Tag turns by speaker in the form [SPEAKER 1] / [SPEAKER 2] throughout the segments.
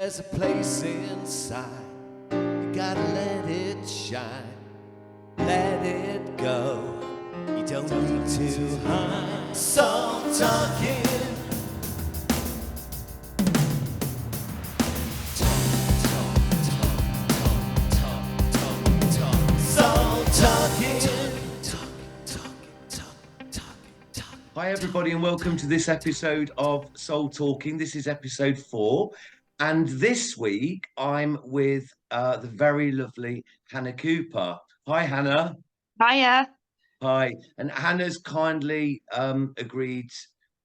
[SPEAKER 1] There's a place inside, you gotta let it shine, let it go. You don't need to hide. Soul talking. Soul talking.
[SPEAKER 2] Hi, everybody, and welcome to this episode of Soul Talking. This is episode 4. And this week, I'm with the very lovely Hannah Cooper. Hi, Hannah.
[SPEAKER 3] Hiya.
[SPEAKER 2] Hi. And Hannah's kindly agreed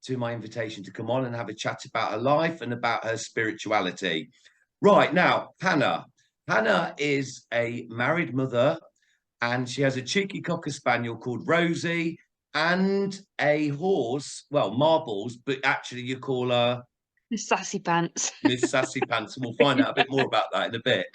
[SPEAKER 2] to my invitation to come on and have a chat about her life and about her spirituality. Right now, Hannah. Hannah is a married mother and she has a cheeky cocker spaniel called Rosie and a horse, well, Marbles, but actually you call her
[SPEAKER 3] Sassy pants.
[SPEAKER 2] Miss Sassy Pants, and we'll find out a bit more about that in a bit.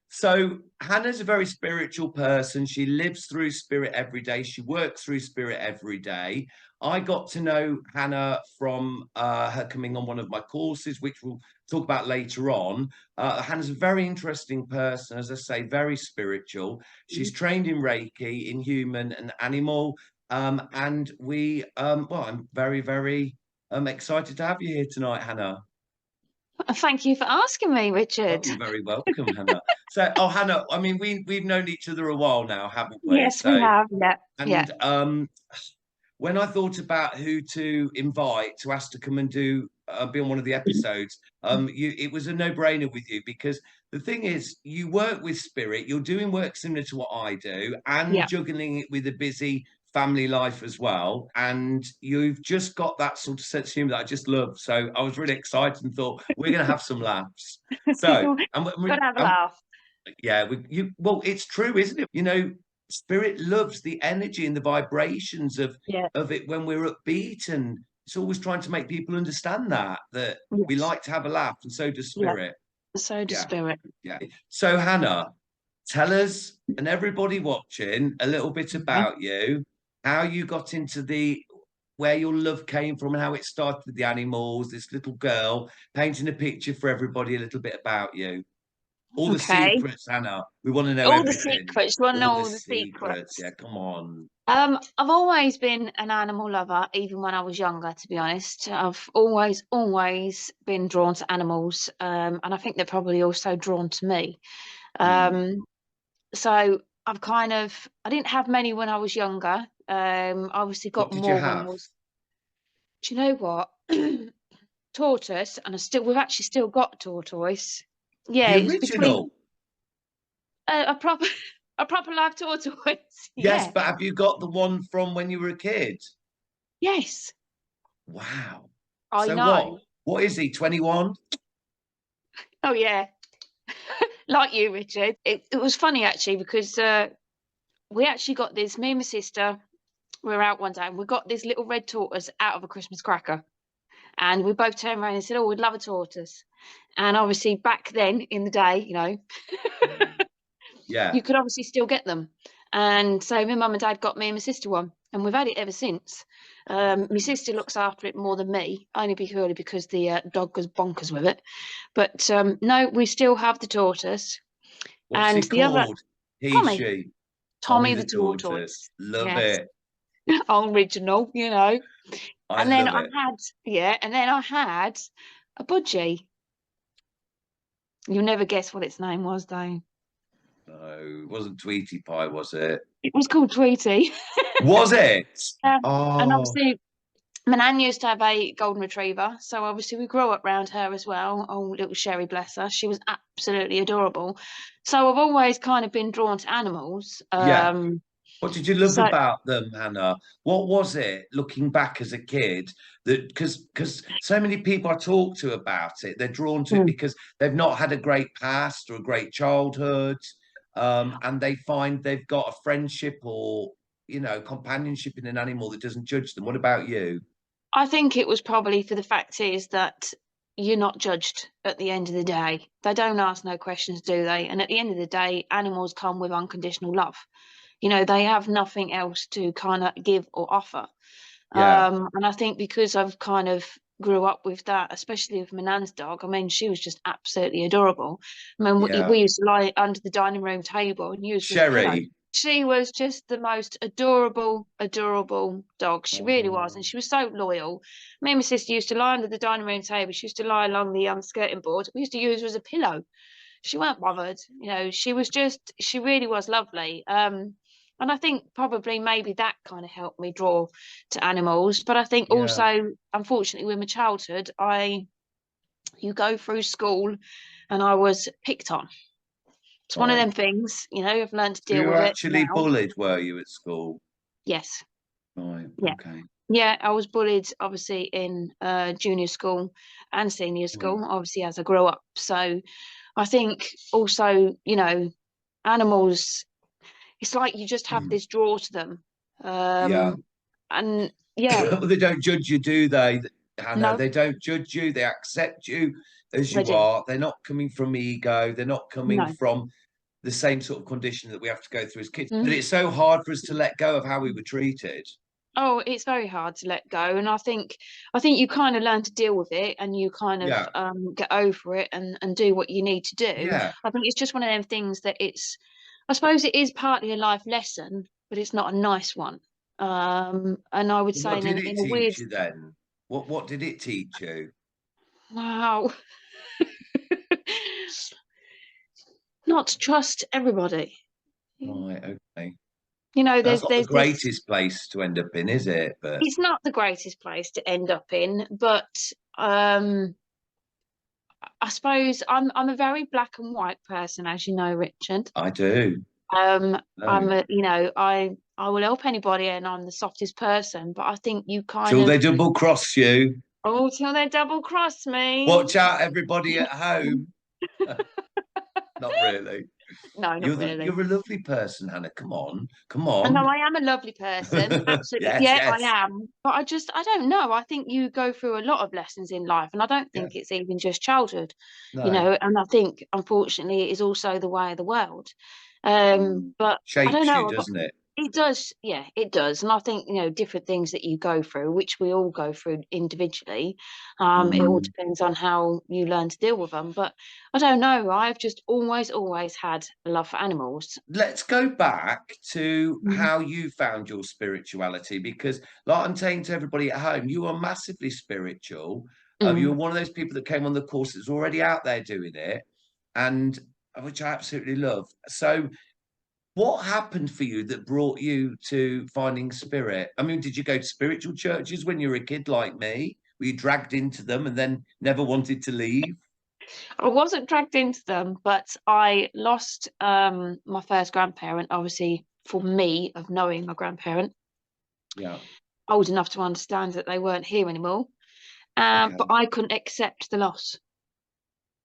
[SPEAKER 2] So Hannah's a very spiritual person. She lives through spirit every day. She works through spirit every day. I got to know Hannah from her coming on one of my courses, which we'll talk about later on. Hannah's a very interesting person, as I say, very spiritual. She's trained in Reiki, in human and animal. And I'm very, very excited to have you here tonight, Hannah.
[SPEAKER 3] Thank you for asking me,
[SPEAKER 2] Oh,
[SPEAKER 3] Richard.
[SPEAKER 2] you're very welcome, Hannah. Hannah, I mean, we've known each other a while now, haven't we?
[SPEAKER 3] Yes, we have. Yeah, yeah.
[SPEAKER 2] And when I thought about who to invite to ask to come and be on one of the episodes, it was a no-brainer with you because the thing is, you work with spirit, you're doing work similar to what I do, and
[SPEAKER 3] Yeah.
[SPEAKER 2] juggling it with a busy family life as well. And you've just got that sort of sense of humor that I just love. So I was really excited and thought we're going to have some laughs. So,
[SPEAKER 3] Gotta have a laugh.
[SPEAKER 2] yeah, well, it's true, isn't it? You know, spirit loves the energy and the vibrations
[SPEAKER 3] Yeah.
[SPEAKER 2] of it when we're upbeat, and it's always trying to make people understand that we
[SPEAKER 3] Yes.
[SPEAKER 2] like to have a laugh, and so does
[SPEAKER 3] Yeah.
[SPEAKER 2] spirit.
[SPEAKER 3] So does
[SPEAKER 2] Yeah,
[SPEAKER 3] spirit.
[SPEAKER 2] yeah. So Hannah, tell us and everybody watching a little bit
[SPEAKER 3] Okay.
[SPEAKER 2] about you, how you got into where your love came from and how it started with the animals, this little girl, painting a picture for everybody, a little bit about you. All the
[SPEAKER 3] Okay.
[SPEAKER 2] secrets, Hannah. We want to know
[SPEAKER 3] All the
[SPEAKER 2] everything.
[SPEAKER 3] secrets. You want to know
[SPEAKER 2] All the
[SPEAKER 3] all the
[SPEAKER 2] secrets.
[SPEAKER 3] secrets?
[SPEAKER 2] Yeah, come on.
[SPEAKER 3] I've always been an animal lover, even when I was younger, to be honest. I've always been drawn to animals. And I think they're probably also drawn to me. Um, so I didn't have many when I was younger. I obviously
[SPEAKER 2] What
[SPEAKER 3] got
[SPEAKER 2] did you
[SPEAKER 3] more when I
[SPEAKER 2] have?
[SPEAKER 3] was, do you know what? Tortoise, and we've actually still got tortoise. Yeah,
[SPEAKER 2] The
[SPEAKER 3] it was between
[SPEAKER 2] original.
[SPEAKER 3] a proper a proper live tortoise.
[SPEAKER 2] Yes,
[SPEAKER 3] Yeah.
[SPEAKER 2] but have you got the one from when you were a kid?
[SPEAKER 3] Yes,
[SPEAKER 2] Wow.
[SPEAKER 3] I
[SPEAKER 2] So
[SPEAKER 3] know.
[SPEAKER 2] what is he? 21?
[SPEAKER 3] Oh yeah. Like you, Richard. It was funny actually because we actually got this, me and my sister, we were out one day and we got this little red tortoise out of a Christmas cracker. And we both turned around and said, "Oh, we'd love a tortoise." And obviously back then in the day,
[SPEAKER 2] Yeah.
[SPEAKER 3] you could obviously still get them. And so my mum and dad got me and my sister one, and we've had it ever since. My sister looks after it more than me, only purely because the dog goes bonkers with it. But no, we still have the tortoise.
[SPEAKER 2] What's
[SPEAKER 3] And
[SPEAKER 2] he
[SPEAKER 3] the other,
[SPEAKER 2] called? He,
[SPEAKER 3] Tommy,
[SPEAKER 2] she. Tommy
[SPEAKER 3] Tommy
[SPEAKER 2] the
[SPEAKER 3] the
[SPEAKER 2] tortoise.
[SPEAKER 3] tortoise.
[SPEAKER 2] Love
[SPEAKER 3] Yes,
[SPEAKER 2] it.
[SPEAKER 3] original.
[SPEAKER 2] I
[SPEAKER 3] And then
[SPEAKER 2] love
[SPEAKER 3] I
[SPEAKER 2] it.
[SPEAKER 3] had, yeah, and then I had a budgie. You'll never guess what its name was, though.
[SPEAKER 2] No, it wasn't Tweety Pie, was it?
[SPEAKER 3] It was called Tweety.
[SPEAKER 2] Was it?
[SPEAKER 3] And
[SPEAKER 2] Oh,
[SPEAKER 3] obviously, my nan used to have a golden retriever, so obviously we grew up around her as well. Oh, little Sherry, bless her. She was absolutely adorable. So I've always kind of been drawn to animals.
[SPEAKER 2] yeah. What did you love
[SPEAKER 3] So
[SPEAKER 2] about them, Hannah? What was it, looking back as a kid, that because so many people I talk to about it, they're drawn to it
[SPEAKER 3] mm,
[SPEAKER 2] because they've not had a great past or a great childhood, and they find they've got a friendship or companionship in an animal that doesn't judge them. What about you?
[SPEAKER 3] I think it was probably for the fact is that you're not judged at the end of the day. They don't ask no questions, do they? And at the end of the day, animals come with unconditional love. They have nothing else to kind of give or offer.
[SPEAKER 2] Yeah,
[SPEAKER 3] And I think because I've kind of grew up with that, especially with my nan's dog. I mean, she was just absolutely adorable. I mean,
[SPEAKER 2] Yeah.
[SPEAKER 3] we used to lie under the dining room table and use with a pillow.
[SPEAKER 2] Sherry.
[SPEAKER 3] She was just the most adorable, adorable dog. She really was. And she was so loyal. Me and my sister used to lie under the dining room table. She used to lie along the skirting board. We used to use her as a pillow. She weren't bothered. You know, she really was lovely. And I think probably maybe that kind of helped me draw to animals. But I think
[SPEAKER 2] Yeah.
[SPEAKER 3] also, unfortunately, with my childhood, you go through school and I was picked on. It's one of
[SPEAKER 2] Right.
[SPEAKER 3] them things, you know, I've learned to
[SPEAKER 2] So
[SPEAKER 3] deal
[SPEAKER 2] you were
[SPEAKER 3] with it
[SPEAKER 2] actually
[SPEAKER 3] now.
[SPEAKER 2] bullied, were you, at school?
[SPEAKER 3] Yes.
[SPEAKER 2] Right.
[SPEAKER 3] Yeah.
[SPEAKER 2] Okay.
[SPEAKER 3] Yeah, I was bullied obviously in junior school and senior
[SPEAKER 2] Right.
[SPEAKER 3] school, obviously as I grew up. So I think also, you know, animals, it's like you just have this draw to them.
[SPEAKER 2] Yeah.
[SPEAKER 3] And yeah,
[SPEAKER 2] Well, they don't judge you, do they, Hannah?
[SPEAKER 3] no,
[SPEAKER 2] They don't judge you. They accept you as
[SPEAKER 3] they
[SPEAKER 2] you
[SPEAKER 3] do.
[SPEAKER 2] are. They're not coming from ego. They're not coming
[SPEAKER 3] No.
[SPEAKER 2] from the same sort of condition that we have to go through as kids. But
[SPEAKER 3] Mm.
[SPEAKER 2] it's so hard for us to let go of how we were treated.
[SPEAKER 3] Oh, it's very hard to let go. And I think you kind of learn to deal with it and you kind of
[SPEAKER 2] Yeah.
[SPEAKER 3] get over it and do what you need to do.
[SPEAKER 2] Yeah.
[SPEAKER 3] I think it's just one of them things that I suppose it is partly a life lesson, but it's not a nice one. And I would say
[SPEAKER 2] What did it
[SPEAKER 3] in a weird,
[SPEAKER 2] teach you then? What did it teach you?
[SPEAKER 3] wow, not to trust everybody.
[SPEAKER 2] Right. Okay.
[SPEAKER 3] You know,
[SPEAKER 2] That's not the
[SPEAKER 3] there's this.
[SPEAKER 2] greatest place to end up in, is it? But
[SPEAKER 3] It's not the greatest place to end up in, but um, I suppose I'm a very black and white person, as you know, Richard.
[SPEAKER 2] I do. No.
[SPEAKER 3] You know, I will help anybody, and I'm the softest person. But I think you kind
[SPEAKER 2] Till they
[SPEAKER 3] of,
[SPEAKER 2] double cross you.
[SPEAKER 3] oh, till they double cross me.
[SPEAKER 2] Watch out, everybody at home. Not really.
[SPEAKER 3] No, not really.
[SPEAKER 2] You're a lovely person, Hannah. Come on. Come
[SPEAKER 3] I know
[SPEAKER 2] on.
[SPEAKER 3] I am a lovely person, absolutely.
[SPEAKER 2] Yes,
[SPEAKER 3] Yeah, I
[SPEAKER 2] yes.
[SPEAKER 3] am. But I don't know. I think you go through a lot of lessons in life, and I don't
[SPEAKER 2] Yeah.
[SPEAKER 3] think it's even just childhood, you
[SPEAKER 2] No.
[SPEAKER 3] know. And I think, unfortunately, it is also the way of the world. But I don't
[SPEAKER 2] Shapes you,
[SPEAKER 3] know.
[SPEAKER 2] doesn't it?
[SPEAKER 3] It does, yeah, it does. And I think, you know, different things that you go through, which we all go through individually, it all
[SPEAKER 2] Mm.
[SPEAKER 3] depends on how you learn to deal with them. But I don't know. I've just always had a love for animals.
[SPEAKER 2] Let's go back to
[SPEAKER 3] Mm.
[SPEAKER 2] how you found your spirituality because, like I'm saying to everybody at home, you are massively spiritual. You were
[SPEAKER 3] Mm.
[SPEAKER 2] one of those people that came on the course that's already out there doing it, and which I absolutely love. So, what happened for you that brought you to finding spirit? I mean, did you go to spiritual churches when you were a kid like me? Were you dragged into them and then never wanted to leave?
[SPEAKER 3] I wasn't dragged into them, but I lost my first grandparent, obviously, for me, of knowing my grandparent,
[SPEAKER 2] Yeah.
[SPEAKER 3] old enough to understand that they weren't here anymore. But
[SPEAKER 2] Okay.
[SPEAKER 3] I couldn't accept the loss.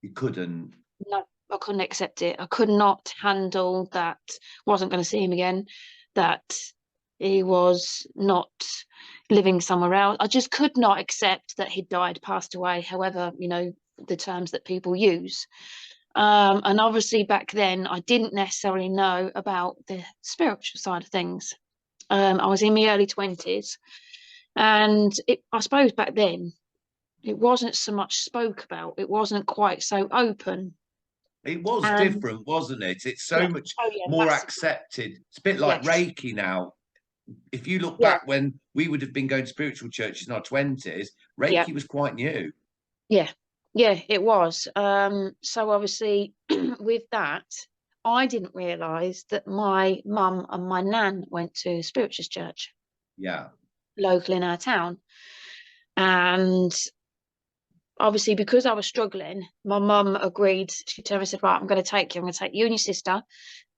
[SPEAKER 2] You couldn't.
[SPEAKER 3] No, I couldn't accept it. I could not handle that. Wasn't going to see him again. That he was not living somewhere else. I just could not accept that he'd died, passed away. However, you know the terms that people use. And obviously back then, I didn't necessarily know about the spiritual side of things. I was in my early 20s, and I suppose back then it wasn't so much spoke about. It wasn't quite so open.
[SPEAKER 2] It was
[SPEAKER 3] And
[SPEAKER 2] different, wasn't it? It's so
[SPEAKER 3] yeah,
[SPEAKER 2] much
[SPEAKER 3] oh yeah,
[SPEAKER 2] more
[SPEAKER 3] massively.
[SPEAKER 2] accepted. It's a bit like
[SPEAKER 3] Yes,
[SPEAKER 2] Reiki now. If you look
[SPEAKER 3] yeah,
[SPEAKER 2] back when we would have been going to spiritual churches in our 20s,
[SPEAKER 3] yeah,
[SPEAKER 2] Reiki was quite new.
[SPEAKER 3] yeah, yeah, it was. So obviously, with that, I didn't realise that my mum and my nan went to spiritualist church
[SPEAKER 2] Yeah.
[SPEAKER 3] local in our town. And obviously, because I was struggling, my mum agreed. She told me, said, right, I'm going to take you. I'm going to take you and your sister.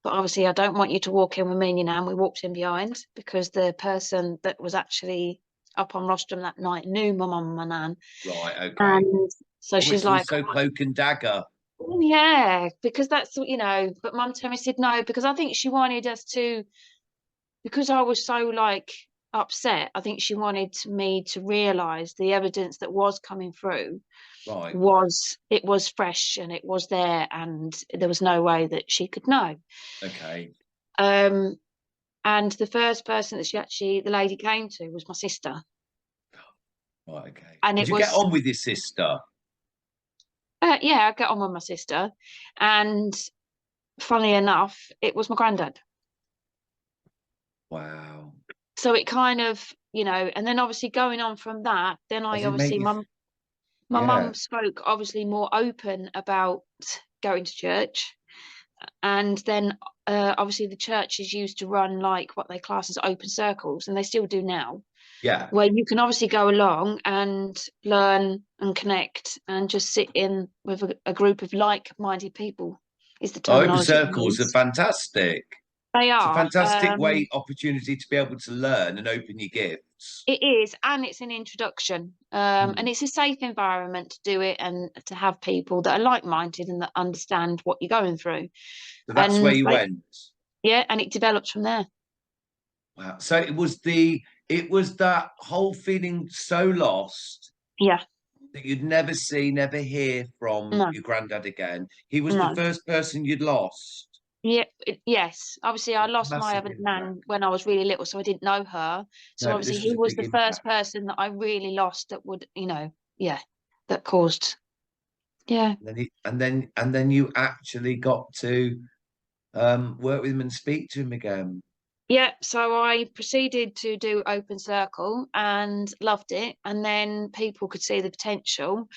[SPEAKER 3] But obviously, I don't want you to walk in with me and your nan. We walked in behind because the person that was actually up on rostrum that night knew my mum and my nan.
[SPEAKER 2] Right. Okay.
[SPEAKER 3] And so
[SPEAKER 2] Oh,
[SPEAKER 3] she's
[SPEAKER 2] it was
[SPEAKER 3] like,
[SPEAKER 2] so cloak and dagger.
[SPEAKER 3] "Oh, yeah, because that's, you know, but mum told me, said no, because I think she wanted us to, because I was so like upset, I think she wanted me to realise the evidence that was coming through
[SPEAKER 2] Right.
[SPEAKER 3] was fresh and it was there and there was no way that she could know.
[SPEAKER 2] Okay.
[SPEAKER 3] Um, and the first person that the lady came to was my sister.
[SPEAKER 2] Right, okay.
[SPEAKER 3] And
[SPEAKER 2] Did
[SPEAKER 3] it
[SPEAKER 2] you get
[SPEAKER 3] was,
[SPEAKER 2] on with your sister?
[SPEAKER 3] yeah, I get on with my sister. And funnily enough, it was my granddad.
[SPEAKER 2] Wow.
[SPEAKER 3] So it kind of, and then obviously going on from that, then I
[SPEAKER 2] Does it make
[SPEAKER 3] obviously,
[SPEAKER 2] you?
[SPEAKER 3] my
[SPEAKER 2] Yeah,
[SPEAKER 3] mum spoke obviously more open about going to church. And then obviously the churches used to run like what they class as open circles, and they still do now,
[SPEAKER 2] yeah.
[SPEAKER 3] where you can obviously go along and learn and connect and just sit in with a group of like-minded people, is the
[SPEAKER 2] Open
[SPEAKER 3] terminology they
[SPEAKER 2] circles are
[SPEAKER 3] use.
[SPEAKER 2] fantastic.
[SPEAKER 3] They
[SPEAKER 2] It's a
[SPEAKER 3] are.
[SPEAKER 2] fantastic opportunity to be able to learn and open your gifts.
[SPEAKER 3] It is, and it's an introduction. And
[SPEAKER 2] Hmm.
[SPEAKER 3] it's a safe environment to do it and to have people that are like-minded and that understand what you're going through.
[SPEAKER 2] So that's where
[SPEAKER 3] And
[SPEAKER 2] you
[SPEAKER 3] like,
[SPEAKER 2] went.
[SPEAKER 3] yeah, and it develops from there.
[SPEAKER 2] Wow. So it was that whole feeling so lost
[SPEAKER 3] Yeah,
[SPEAKER 2] that you'd never see, never hear from
[SPEAKER 3] no,
[SPEAKER 2] your granddad again. He was the
[SPEAKER 3] no.
[SPEAKER 2] first person you'd lost.
[SPEAKER 3] Yeah, yes. Obviously, I lost my
[SPEAKER 2] Massive
[SPEAKER 3] other
[SPEAKER 2] impact.
[SPEAKER 3] nan when I was really little, so I didn't know her. So
[SPEAKER 2] No, but
[SPEAKER 3] obviously,
[SPEAKER 2] this was
[SPEAKER 3] he
[SPEAKER 2] a
[SPEAKER 3] was
[SPEAKER 2] big
[SPEAKER 3] the first
[SPEAKER 2] impact.
[SPEAKER 3] person that I really lost that would, yeah, that caused. Yeah.
[SPEAKER 2] And then you actually got to work with him and speak to him again.
[SPEAKER 3] Yeah, so I proceeded to do open circle and loved it, and then people could see the potential.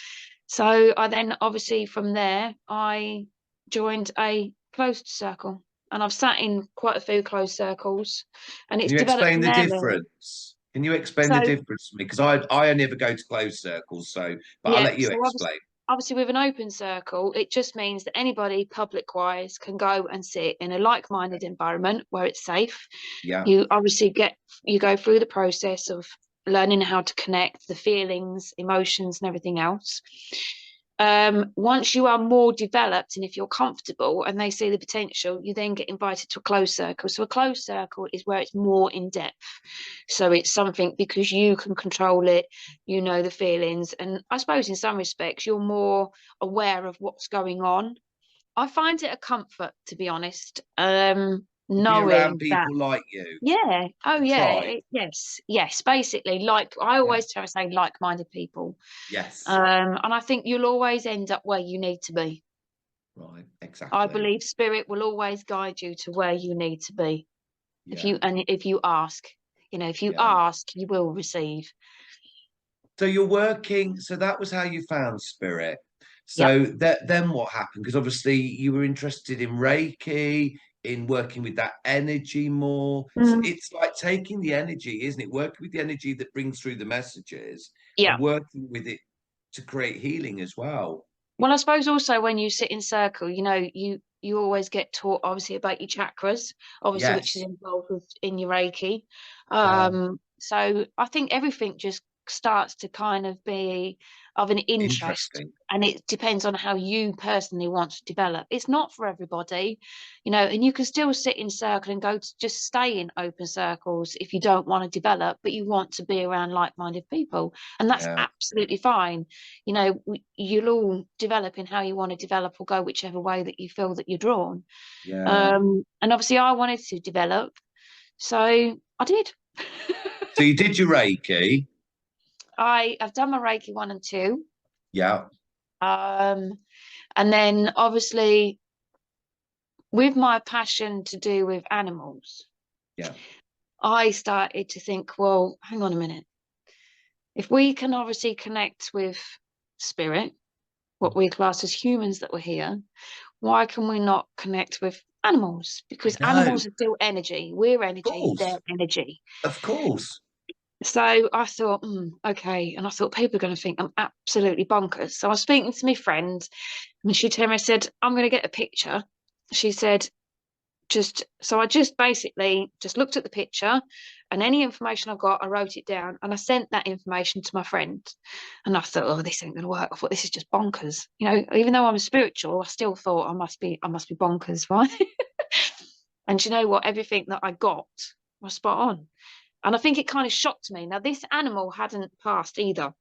[SPEAKER 3] So I then obviously from there I joined a closed circle, and I've sat in quite a few closed circles, and
[SPEAKER 2] Can
[SPEAKER 3] it's
[SPEAKER 2] you
[SPEAKER 3] developed
[SPEAKER 2] explain
[SPEAKER 3] from
[SPEAKER 2] the
[SPEAKER 3] there really.
[SPEAKER 2] difference? Can you explain the
[SPEAKER 3] So
[SPEAKER 2] difference to me? Because I never go to closed circles, but I'll
[SPEAKER 3] yeah,
[SPEAKER 2] let you
[SPEAKER 3] so
[SPEAKER 2] explain.
[SPEAKER 3] obviously with an open circle, it just means that anybody public wise can go and sit in a like-minded environment where it's safe.
[SPEAKER 2] Yeah,
[SPEAKER 3] You obviously you go through the process of learning how to connect the feelings, emotions, and everything else. Once you are more developed and if you're comfortable and they see the potential, you then get invited to a closed circle. So a closed circle is where it's more in depth. So it's something because you can control it, you know the feelings, and I suppose in some respects you're more aware of what's going on. I find it a comfort, to be honest,
[SPEAKER 2] to be around
[SPEAKER 3] knowing that.
[SPEAKER 2] people like you,
[SPEAKER 3] Yeah. Oh,
[SPEAKER 2] a
[SPEAKER 3] yeah.
[SPEAKER 2] tribe.
[SPEAKER 3] Yes. Yes. Basically, like I
[SPEAKER 2] Yeah,
[SPEAKER 3] always try to say, like-minded people.
[SPEAKER 2] yes,
[SPEAKER 3] And I think you'll always end up where you need to be.
[SPEAKER 2] right,
[SPEAKER 3] I
[SPEAKER 2] exactly.
[SPEAKER 3] believe spirit will always guide you to where you need to be.
[SPEAKER 2] Yeah,
[SPEAKER 3] If you ask, if you
[SPEAKER 2] yeah.
[SPEAKER 3] ask, you will receive.
[SPEAKER 2] So you're working. So that was how you found spirit.
[SPEAKER 3] Yeah.
[SPEAKER 2] So that then what happened? Because obviously you were interested in Reiki, in working with that energy more. So
[SPEAKER 3] Mm,
[SPEAKER 2] it's like taking the energy, isn't it? Working with the energy that brings through the messages
[SPEAKER 3] yeah.
[SPEAKER 2] and working with it to create healing as well.
[SPEAKER 3] Well, I suppose also when you sit in circle, you always get taught obviously about your chakras, obviously which is
[SPEAKER 2] Yes.
[SPEAKER 3] involved in your Reiki.
[SPEAKER 2] Yeah.
[SPEAKER 3] So I think everything just starts to kind of be of an interest,
[SPEAKER 2] Interesting.
[SPEAKER 3] and it depends on how you personally want to develop. It's not for everybody, and you can still sit in circle and go to just stay in open circles if you don't want to develop, but you want to be around like-minded people, and that's
[SPEAKER 2] Yeah.
[SPEAKER 3] absolutely fine. You'll all develop in how you want to develop or go whichever way that you feel that you're drawn.
[SPEAKER 2] Yeah.
[SPEAKER 3] And obviously I wanted to develop, so I did.
[SPEAKER 2] So you did your Reiki.
[SPEAKER 3] I have done my Reiki 1 and 2.
[SPEAKER 2] Yeah.
[SPEAKER 3] Um, and then obviously with my passion to do with animals,
[SPEAKER 2] Yeah.
[SPEAKER 3] I started to think, well, hang on a minute. If we can obviously connect with spirit, what we class as humans that were here, why can we not connect with animals?
[SPEAKER 2] I
[SPEAKER 3] Because
[SPEAKER 2] know.
[SPEAKER 3] animals are still energy. We're
[SPEAKER 2] Of
[SPEAKER 3] energy, they're
[SPEAKER 2] course.
[SPEAKER 3] energy.
[SPEAKER 2] Of course.
[SPEAKER 3] So I thought, okay. And I thought people are going to think I'm absolutely bonkers. So I was speaking to my friend, and she told me, I said, I'm going to get a picture. She said, so I just basically just looked at the picture, and any information I got, I wrote it down, and I sent that information to my friend. And I thought, oh, this ain't gonna work. I thought this is just bonkers. Even though I'm spiritual, I still thought I must be bonkers, right? And you know what? Everything that I got was spot on. And I think it kind of shocked me. Now, this animal hadn't passed either.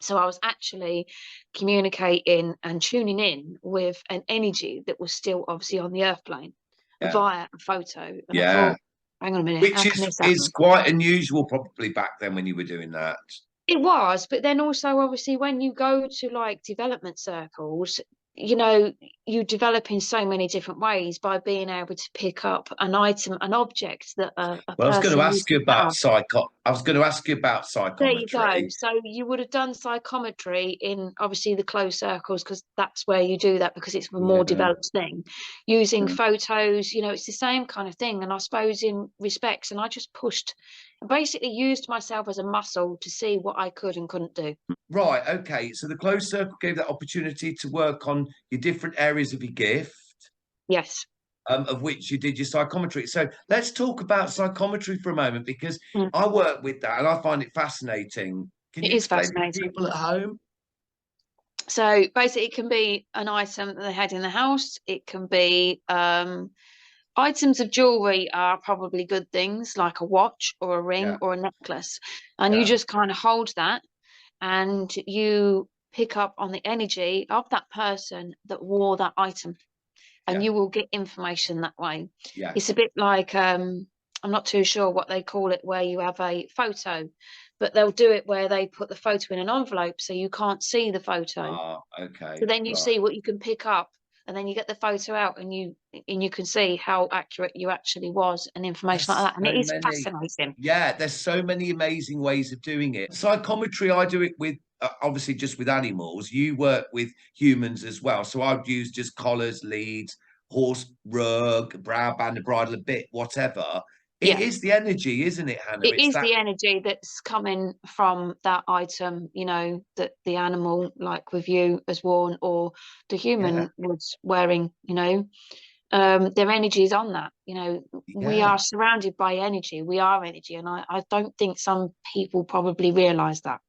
[SPEAKER 3] So I was actually communicating and tuning in with an energy that was still obviously on the earth plane
[SPEAKER 2] Yeah.
[SPEAKER 3] via a photo. And I
[SPEAKER 2] Yeah.
[SPEAKER 3] thought, hang on a minute,
[SPEAKER 2] Which
[SPEAKER 3] how can
[SPEAKER 2] is
[SPEAKER 3] this
[SPEAKER 2] is
[SPEAKER 3] happen?
[SPEAKER 2] quite unusual probably back then when you were doing that.
[SPEAKER 3] It was, but then also obviously when you go to like development circles, you know, you develop in so many different ways by being able to pick up an item, an object that a
[SPEAKER 2] Well, I was going to
[SPEAKER 3] person used
[SPEAKER 2] ask you
[SPEAKER 3] to
[SPEAKER 2] about
[SPEAKER 3] have.
[SPEAKER 2] I was going to ask you about
[SPEAKER 3] There you go.
[SPEAKER 2] psychometry.
[SPEAKER 3] So you would have done psychometry in obviously the closed circles because that's where you do that because it's a more
[SPEAKER 2] Yeah.
[SPEAKER 3] developed thing. Using
[SPEAKER 2] Yeah.
[SPEAKER 3] photos, you know, it's the same kind of thing. And I suppose in respects, and I just pushed, basically used myself as a muscle to see what I could and couldn't do.
[SPEAKER 2] Right. Okay. So the closed circle gave that opportunity to work on your different areas of your gift,
[SPEAKER 3] Yes.
[SPEAKER 2] of which you did your psychometry. So let's talk about psychometry for a moment because
[SPEAKER 3] Mm.
[SPEAKER 2] I work with that and I find it fascinating. Can
[SPEAKER 3] It
[SPEAKER 2] you
[SPEAKER 3] is
[SPEAKER 2] explain it to
[SPEAKER 3] fascinating.
[SPEAKER 2] people at home?
[SPEAKER 3] So basically, it can be an item that they had in the house. It can be items of jewelry are probably good things like a watch or a ring
[SPEAKER 2] Yeah.
[SPEAKER 3] or a necklace. And you
[SPEAKER 2] Yeah.
[SPEAKER 3] just kind of hold that and you pick up on the energy of that person that wore that item. And
[SPEAKER 2] Yeah.
[SPEAKER 3] you will get information that way. It's a
[SPEAKER 2] Yes.
[SPEAKER 3] bit like I'm not too sure what they call it, where you have a photo, but they'll do it where they put the photo in an envelope so you can't see the photo.
[SPEAKER 2] Ah,
[SPEAKER 3] So
[SPEAKER 2] okay.
[SPEAKER 3] then you
[SPEAKER 2] Right.
[SPEAKER 3] see what you can pick up, and then you get the photo out, and you can see how accurate you actually was, and information like
[SPEAKER 2] There's
[SPEAKER 3] that. And
[SPEAKER 2] so
[SPEAKER 3] it is
[SPEAKER 2] many.
[SPEAKER 3] fascinating.
[SPEAKER 2] Yeah, there's so many amazing ways of doing it. Psychometry, I do it with obviously just with animals. You work with humans as well. So I'd use just collars, leads, horse rug, brow band, a bridle, a bit, whatever. It
[SPEAKER 3] Yeah,
[SPEAKER 2] is the energy, isn't it, Hannah?
[SPEAKER 3] it
[SPEAKER 2] It's
[SPEAKER 3] is
[SPEAKER 2] that.
[SPEAKER 3] the energy that's coming from that item, you know, that the animal, like with you, has worn, or the
[SPEAKER 2] Yeah,
[SPEAKER 3] human was wearing, you know. Their energy is on that. You know, we
[SPEAKER 2] yeah.
[SPEAKER 3] are surrounded by energy. We are energy, and I don't think some people probably realize that.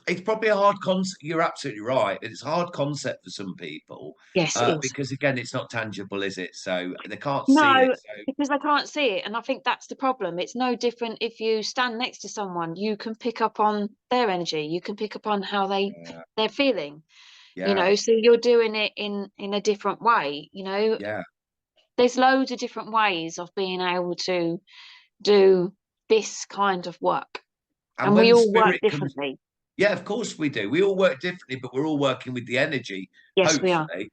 [SPEAKER 2] It's probably a hard concept. You're absolutely right. It's a hard concept for some people
[SPEAKER 3] Yes, it is.
[SPEAKER 2] because again, it's not tangible, is it? So they can't see it.
[SPEAKER 3] No,
[SPEAKER 2] So
[SPEAKER 3] because they can't see it, and I think that's the problem. It's no different if you stand next to someone. You can pick up on their energy. You can pick up on how
[SPEAKER 2] yeah,
[SPEAKER 3] they're feeling. You
[SPEAKER 2] yeah,
[SPEAKER 3] know, so you're doing it in a different way. You know,
[SPEAKER 2] yeah.
[SPEAKER 3] there's loads of different ways of being able to do this kind of work,
[SPEAKER 2] And
[SPEAKER 3] and
[SPEAKER 2] when
[SPEAKER 3] we
[SPEAKER 2] the
[SPEAKER 3] all work
[SPEAKER 2] spirit comes.
[SPEAKER 3] differently.
[SPEAKER 2] Yeah, of course we do. We all work differently, but we're all working with the energy,
[SPEAKER 3] Yes, we are.
[SPEAKER 2] hopefully.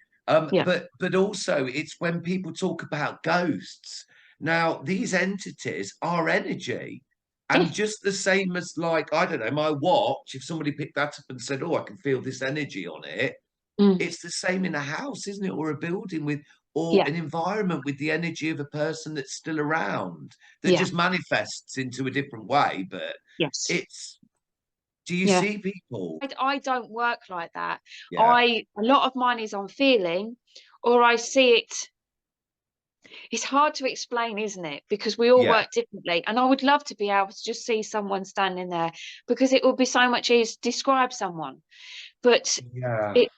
[SPEAKER 3] Yeah.
[SPEAKER 2] But also it's when people talk about ghosts. Now, these entities are energy.
[SPEAKER 3] Yeah.
[SPEAKER 2] And just the same as like, I don't know, my watch, if somebody picked that up and said, oh, I can feel this energy on it,
[SPEAKER 3] Mm.
[SPEAKER 2] it's the same in a house, isn't it? Or a building with or
[SPEAKER 3] Yeah.
[SPEAKER 2] an environment with the energy of a person that's still around that
[SPEAKER 3] Yeah.
[SPEAKER 2] just manifests into a different way. But
[SPEAKER 3] Yes.
[SPEAKER 2] it's do you
[SPEAKER 3] Yeah.
[SPEAKER 2] see people?
[SPEAKER 3] I don't work like that.
[SPEAKER 2] Yeah,
[SPEAKER 3] A lot of mine is on feeling, or I see it. It's hard to explain, isn't it? Because we all
[SPEAKER 2] yeah,
[SPEAKER 3] work differently. And I would love to be able to just see someone standing there because it would be so much easier to describe someone. But
[SPEAKER 2] yeah.
[SPEAKER 3] it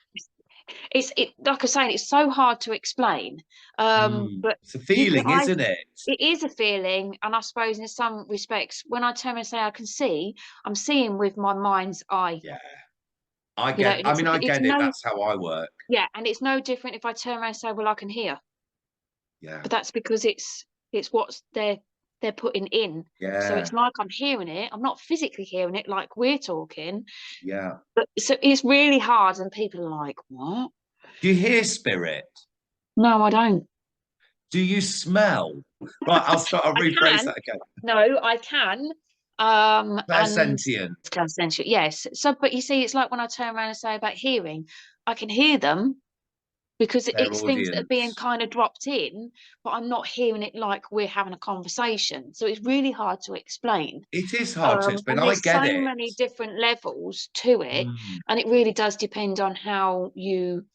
[SPEAKER 3] it like I say, it's so hard to explain. But
[SPEAKER 2] It's a
[SPEAKER 3] you can
[SPEAKER 2] feeling,
[SPEAKER 3] I
[SPEAKER 2] isn't it?
[SPEAKER 3] it is a feeling, and I suppose in some respects, when I turn and say I can see, I'm seeing with my mind's eye.
[SPEAKER 2] Yeah,
[SPEAKER 3] You know,
[SPEAKER 2] I mean, I
[SPEAKER 3] it's
[SPEAKER 2] get it.
[SPEAKER 3] no
[SPEAKER 2] That's how I work.
[SPEAKER 3] yeah, and it's no different if I turn around and say, well, I can hear,
[SPEAKER 2] Yeah,
[SPEAKER 3] but that's because it's what they're putting in. So
[SPEAKER 2] yeah,
[SPEAKER 3] it's like I'm hearing it. I'm not physically hearing it like we're talking,
[SPEAKER 2] yeah.
[SPEAKER 3] but so it's really hard, and people are like, what?
[SPEAKER 2] Do you hear spirit?
[SPEAKER 3] No, I don't.
[SPEAKER 2] Do you smell? Right, I'll
[SPEAKER 3] I
[SPEAKER 2] rephrase
[SPEAKER 3] can.
[SPEAKER 2] that again.
[SPEAKER 3] No, I can. And
[SPEAKER 2] Clairsentient,
[SPEAKER 3] it's consensual, yes. So, but you see, it's like when I turn around and say about hearing, I can hear them because
[SPEAKER 2] their
[SPEAKER 3] it's things that are being
[SPEAKER 2] audience.
[SPEAKER 3] kind of dropped in, but I'm not hearing it like we're having a conversation. So it's really hard to explain.
[SPEAKER 2] It is hard to explain.
[SPEAKER 3] And
[SPEAKER 2] I
[SPEAKER 3] there's so
[SPEAKER 2] get it.
[SPEAKER 3] many different levels to it,
[SPEAKER 2] Mm.
[SPEAKER 3] and it really does depend on how you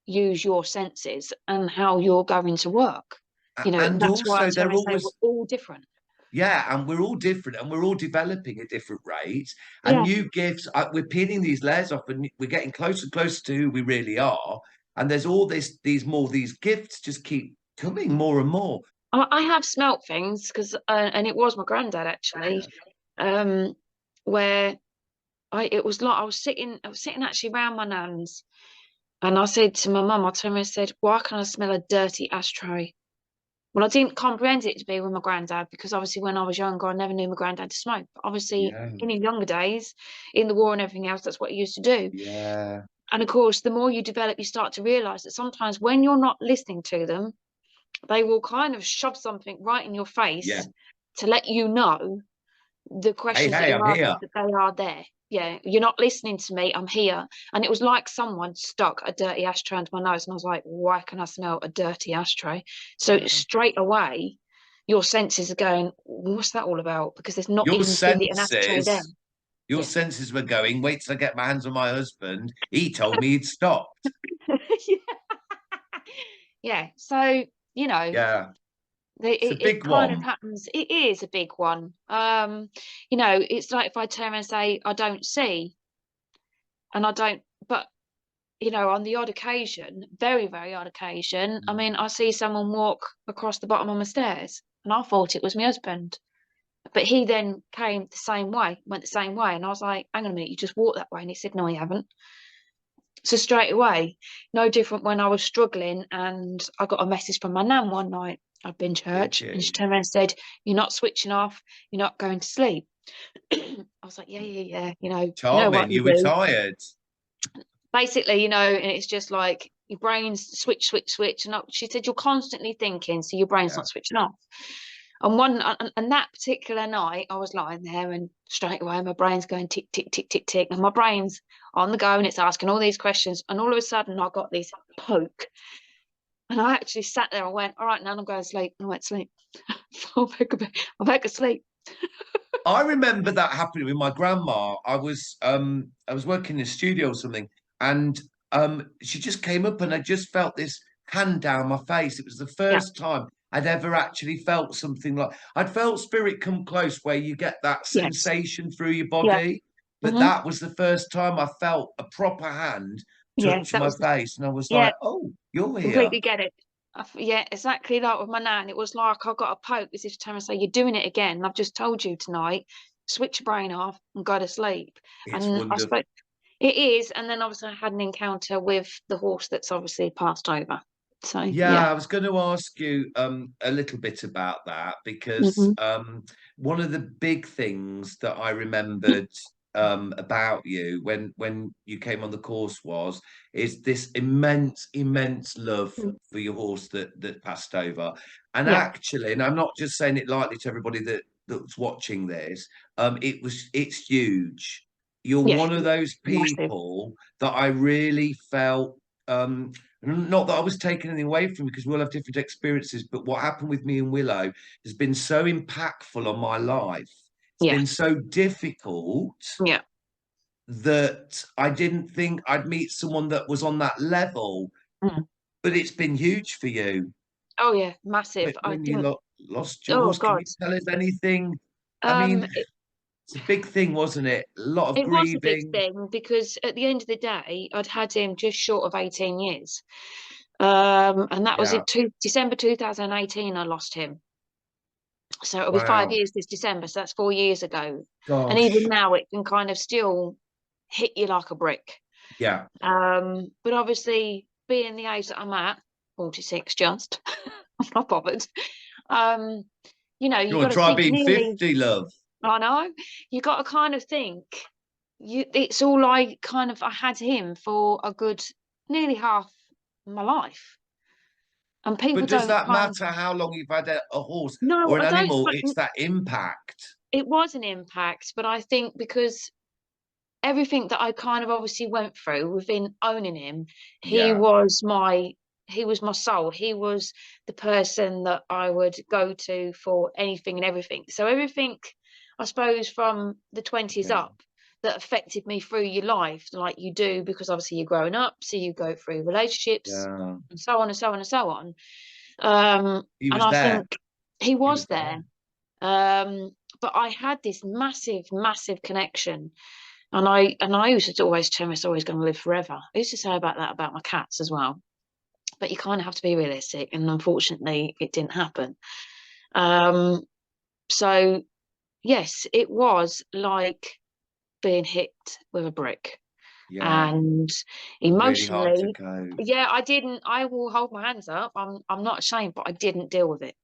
[SPEAKER 3] use your senses and how you're going to work. You know,
[SPEAKER 2] And
[SPEAKER 3] that's why I
[SPEAKER 2] also,
[SPEAKER 3] turn
[SPEAKER 2] they're
[SPEAKER 3] and say we're
[SPEAKER 2] always
[SPEAKER 3] all different.
[SPEAKER 2] yeah, and we're all different, and we're all developing at different rates. And
[SPEAKER 3] Yeah.
[SPEAKER 2] new gifts, we're peeling these layers off, and we're getting closer and closer to who we really are. And there's all these gifts just keep coming more and more.
[SPEAKER 3] I have smelt things because, and it was my granddad actually, um, where it was like I was sitting actually round my nan's, and I said to my mum, I turned around and said, "Why can I smell a dirty ashtray?" Well, I didn't comprehend it to be with my granddad because obviously when I was younger, I never knew my granddad to smoke. But obviously,
[SPEAKER 2] Yeah,
[SPEAKER 3] in his younger days, in the war and everything else, that's what he used to do.
[SPEAKER 2] yeah,
[SPEAKER 3] And of course, the more you develop, you start to realize that sometimes when you're not listening to them, they will kind of shove something right in your
[SPEAKER 2] yeah.
[SPEAKER 3] face to let you know the
[SPEAKER 2] Hey,
[SPEAKER 3] questions that
[SPEAKER 2] hey,
[SPEAKER 3] you're
[SPEAKER 2] I'm here.
[SPEAKER 3] asking, that they are there. Yeah, you're not listening to me. I'm here. And it was like someone stuck a dirty ashtray under my nose. And I was like, why can I smell a dirty ashtray? So
[SPEAKER 2] Yeah.
[SPEAKER 3] straight away, your senses are going, what's that all about? Because there's not
[SPEAKER 2] Your
[SPEAKER 3] even physically an ashtray there.
[SPEAKER 2] senses, your
[SPEAKER 3] Yeah.
[SPEAKER 2] senses were going, wait till I get my hands on my husband. He told me he'd stopped.
[SPEAKER 3] Yeah. Yeah. So, you know,
[SPEAKER 2] Yeah, it's a
[SPEAKER 3] it
[SPEAKER 2] big
[SPEAKER 3] kind of
[SPEAKER 2] one.
[SPEAKER 3] happens. It is a big one. You know, it's like if I turn around and say, I don't see, and I don't, but you know, on the odd occasion, very, very odd occasion, I mean, I see someone walk across the bottom of my stairs and I thought it was my husband. But he then came the same way, went the same way. And I was like, hang on a minute, you just walked that way. And he said, no, I haven't. So straight away, no different when I was struggling and I got a message from my nan one night. I'd been
[SPEAKER 2] Did
[SPEAKER 3] church and she
[SPEAKER 2] you?
[SPEAKER 3] turned around and said, you're not switching off, you're not going to sleep. I was like, yeah, you know what
[SPEAKER 2] Charming,
[SPEAKER 3] you
[SPEAKER 2] you were
[SPEAKER 3] do.
[SPEAKER 2] tired.
[SPEAKER 3] Basically, you know, and it's just like your brain's switch. And she said you're constantly thinking, so your brain's
[SPEAKER 2] Yeah.
[SPEAKER 3] not switching off. And that particular night, I was lying there, and straight away my brain's going tick tick tick tick tick, and my brain's on the go, and it's asking all these questions. And all of a sudden, I got this poke, and I actually sat there and went, "All right, now I'm going to sleep." And I went to sleep. I'm back asleep.
[SPEAKER 2] I remember that happening with my grandma. I was working in a studio or something, and she just came up and I just felt this hand down my face. It was the
[SPEAKER 3] Yeah,
[SPEAKER 2] first time I'd ever actually felt something like I'd felt spirit come close where you get that
[SPEAKER 3] yes,
[SPEAKER 2] sensation through your
[SPEAKER 3] yeah,
[SPEAKER 2] body. But
[SPEAKER 3] hmm
[SPEAKER 2] that was the first time I felt a proper hand
[SPEAKER 3] yeah.
[SPEAKER 2] touch
[SPEAKER 3] That
[SPEAKER 2] my
[SPEAKER 3] was
[SPEAKER 2] face. And I was
[SPEAKER 3] yeah.
[SPEAKER 2] like, oh, you're here.
[SPEAKER 3] Completely get it. Yeah, exactly like with my nan. It was like I got a poke as if to tell me, say, you're doing it again. And I've just told you tonight, switch your brain off and go to sleep.
[SPEAKER 2] It's
[SPEAKER 3] And I
[SPEAKER 2] wonderful.
[SPEAKER 3] spoke, it is. And then obviously I had an encounter with the horse that's obviously passed over. So, yeah.
[SPEAKER 2] Yeah, I was going to ask you a little bit about that because
[SPEAKER 3] hmm
[SPEAKER 2] one of the big things that I remembered about you when you came on the course was is this immense love for your horse that passed over. And
[SPEAKER 3] Yeah.
[SPEAKER 2] actually, and I'm not just saying it lightly to everybody that's watching this, it's huge. You're
[SPEAKER 3] Yeah.
[SPEAKER 2] one of those
[SPEAKER 3] Massive.
[SPEAKER 2] people that I really felt. Not that I was taking anything away from you because we all have different experiences, but what happened with me and Willow has been so impactful on my life. It's
[SPEAKER 3] Yeah.
[SPEAKER 2] been so difficult
[SPEAKER 3] Yeah.
[SPEAKER 2] that I didn't think I'd meet someone that was on that level,
[SPEAKER 3] Mm.
[SPEAKER 2] but it's been huge for you.
[SPEAKER 3] Oh, yeah. Massive. I
[SPEAKER 2] When you
[SPEAKER 3] think,
[SPEAKER 2] lost your
[SPEAKER 3] oh,
[SPEAKER 2] horse, can
[SPEAKER 3] God.
[SPEAKER 2] you tell us anything? I
[SPEAKER 3] Um,
[SPEAKER 2] mean, it's a big thing, wasn't it? A lot of
[SPEAKER 3] It was a big
[SPEAKER 2] grieving.
[SPEAKER 3] thing because at the end of the day, I'd had him just short of 18 years. And that was
[SPEAKER 2] Yeah.
[SPEAKER 3] in December 2018, I lost him. So it'll be five
[SPEAKER 2] Wow.
[SPEAKER 3] years this December. So that's 4 years ago. And even
[SPEAKER 2] Gosh.
[SPEAKER 3] now, it can kind of still hit you like a brick.
[SPEAKER 2] Yeah.
[SPEAKER 3] But obviously, being the age that I'm at, 46 just, I'm not bothered. Um, you know,
[SPEAKER 2] You
[SPEAKER 3] you got
[SPEAKER 2] want
[SPEAKER 3] to
[SPEAKER 2] to try
[SPEAKER 3] think
[SPEAKER 2] being
[SPEAKER 3] nearly,
[SPEAKER 2] 50, love?
[SPEAKER 3] I know, you got to kind of think it's all I had him for a good nearly half my life, and people
[SPEAKER 2] But does
[SPEAKER 3] don't
[SPEAKER 2] that
[SPEAKER 3] kind of
[SPEAKER 2] matter how long you've had a horse
[SPEAKER 3] no,
[SPEAKER 2] or an
[SPEAKER 3] I don't.
[SPEAKER 2] animal? It's that impact.
[SPEAKER 3] It was an impact, but I think because everything that I kind of obviously went through within owning him, he
[SPEAKER 2] Yeah,
[SPEAKER 3] was my he was my soul. He was the person that I would go to for anything and everything. So everything, I suppose, from the 20s
[SPEAKER 2] yeah,
[SPEAKER 3] up that affected me through your life, like you do, because obviously you're growing up, so you go through relationships
[SPEAKER 2] yeah.
[SPEAKER 3] and so on and so on and so on.
[SPEAKER 2] He
[SPEAKER 3] And
[SPEAKER 2] was
[SPEAKER 3] I
[SPEAKER 2] there.
[SPEAKER 3] think he
[SPEAKER 2] He
[SPEAKER 3] was
[SPEAKER 2] was
[SPEAKER 3] there.
[SPEAKER 2] there.
[SPEAKER 3] But I had this massive connection, and I used to always tell him it's always going to live forever. I used to say about that about my cats as well. But you kind of have to be realistic, and unfortunately, it didn't happen. Um, so yes, it was like being hit with a brick.
[SPEAKER 2] Yeah.
[SPEAKER 3] And
[SPEAKER 2] Really hard to
[SPEAKER 3] emotionally,
[SPEAKER 2] cope.
[SPEAKER 3] yeah, I will hold my hands up. I'm not ashamed, but I didn't deal with it.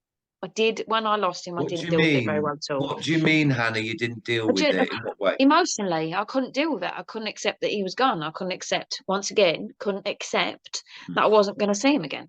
[SPEAKER 3] I did when I lost him. I
[SPEAKER 2] What do
[SPEAKER 3] didn't
[SPEAKER 2] you
[SPEAKER 3] deal with it very
[SPEAKER 2] mean?
[SPEAKER 3] well at all.
[SPEAKER 2] What do you mean, Hannah? You didn't deal
[SPEAKER 3] I
[SPEAKER 2] with
[SPEAKER 3] just,
[SPEAKER 2] it? In what way?
[SPEAKER 3] emotionally, I couldn't deal with it. I couldn't accept that he was gone. I couldn't accept, once again, couldn't accept that I wasn't going to see him again.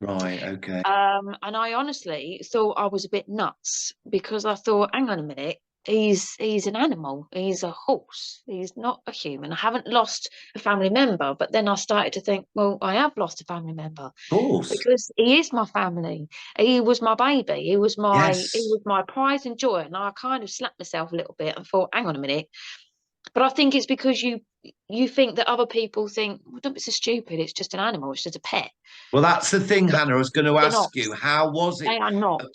[SPEAKER 2] Right. Okay.
[SPEAKER 3] And I honestly thought I was a bit nuts because I thought, hang on a minute, he's an animal, he's a horse, he's not a human. I haven't lost a family member, but then I started to think, well, I have lost a family member
[SPEAKER 2] Of course.
[SPEAKER 3] because he is my family. He was my baby. He
[SPEAKER 2] Yes.
[SPEAKER 3] was my pride and joy. And I kind of slapped myself a little bit and thought, hang on a minute. But I think it's because you think that other people think, well, don't be so stupid. It's just an animal. It's just a pet.
[SPEAKER 2] Well, that's the thing, Hannah. I was going to
[SPEAKER 3] They're not.
[SPEAKER 2] ask you, how was it?
[SPEAKER 3] They are not.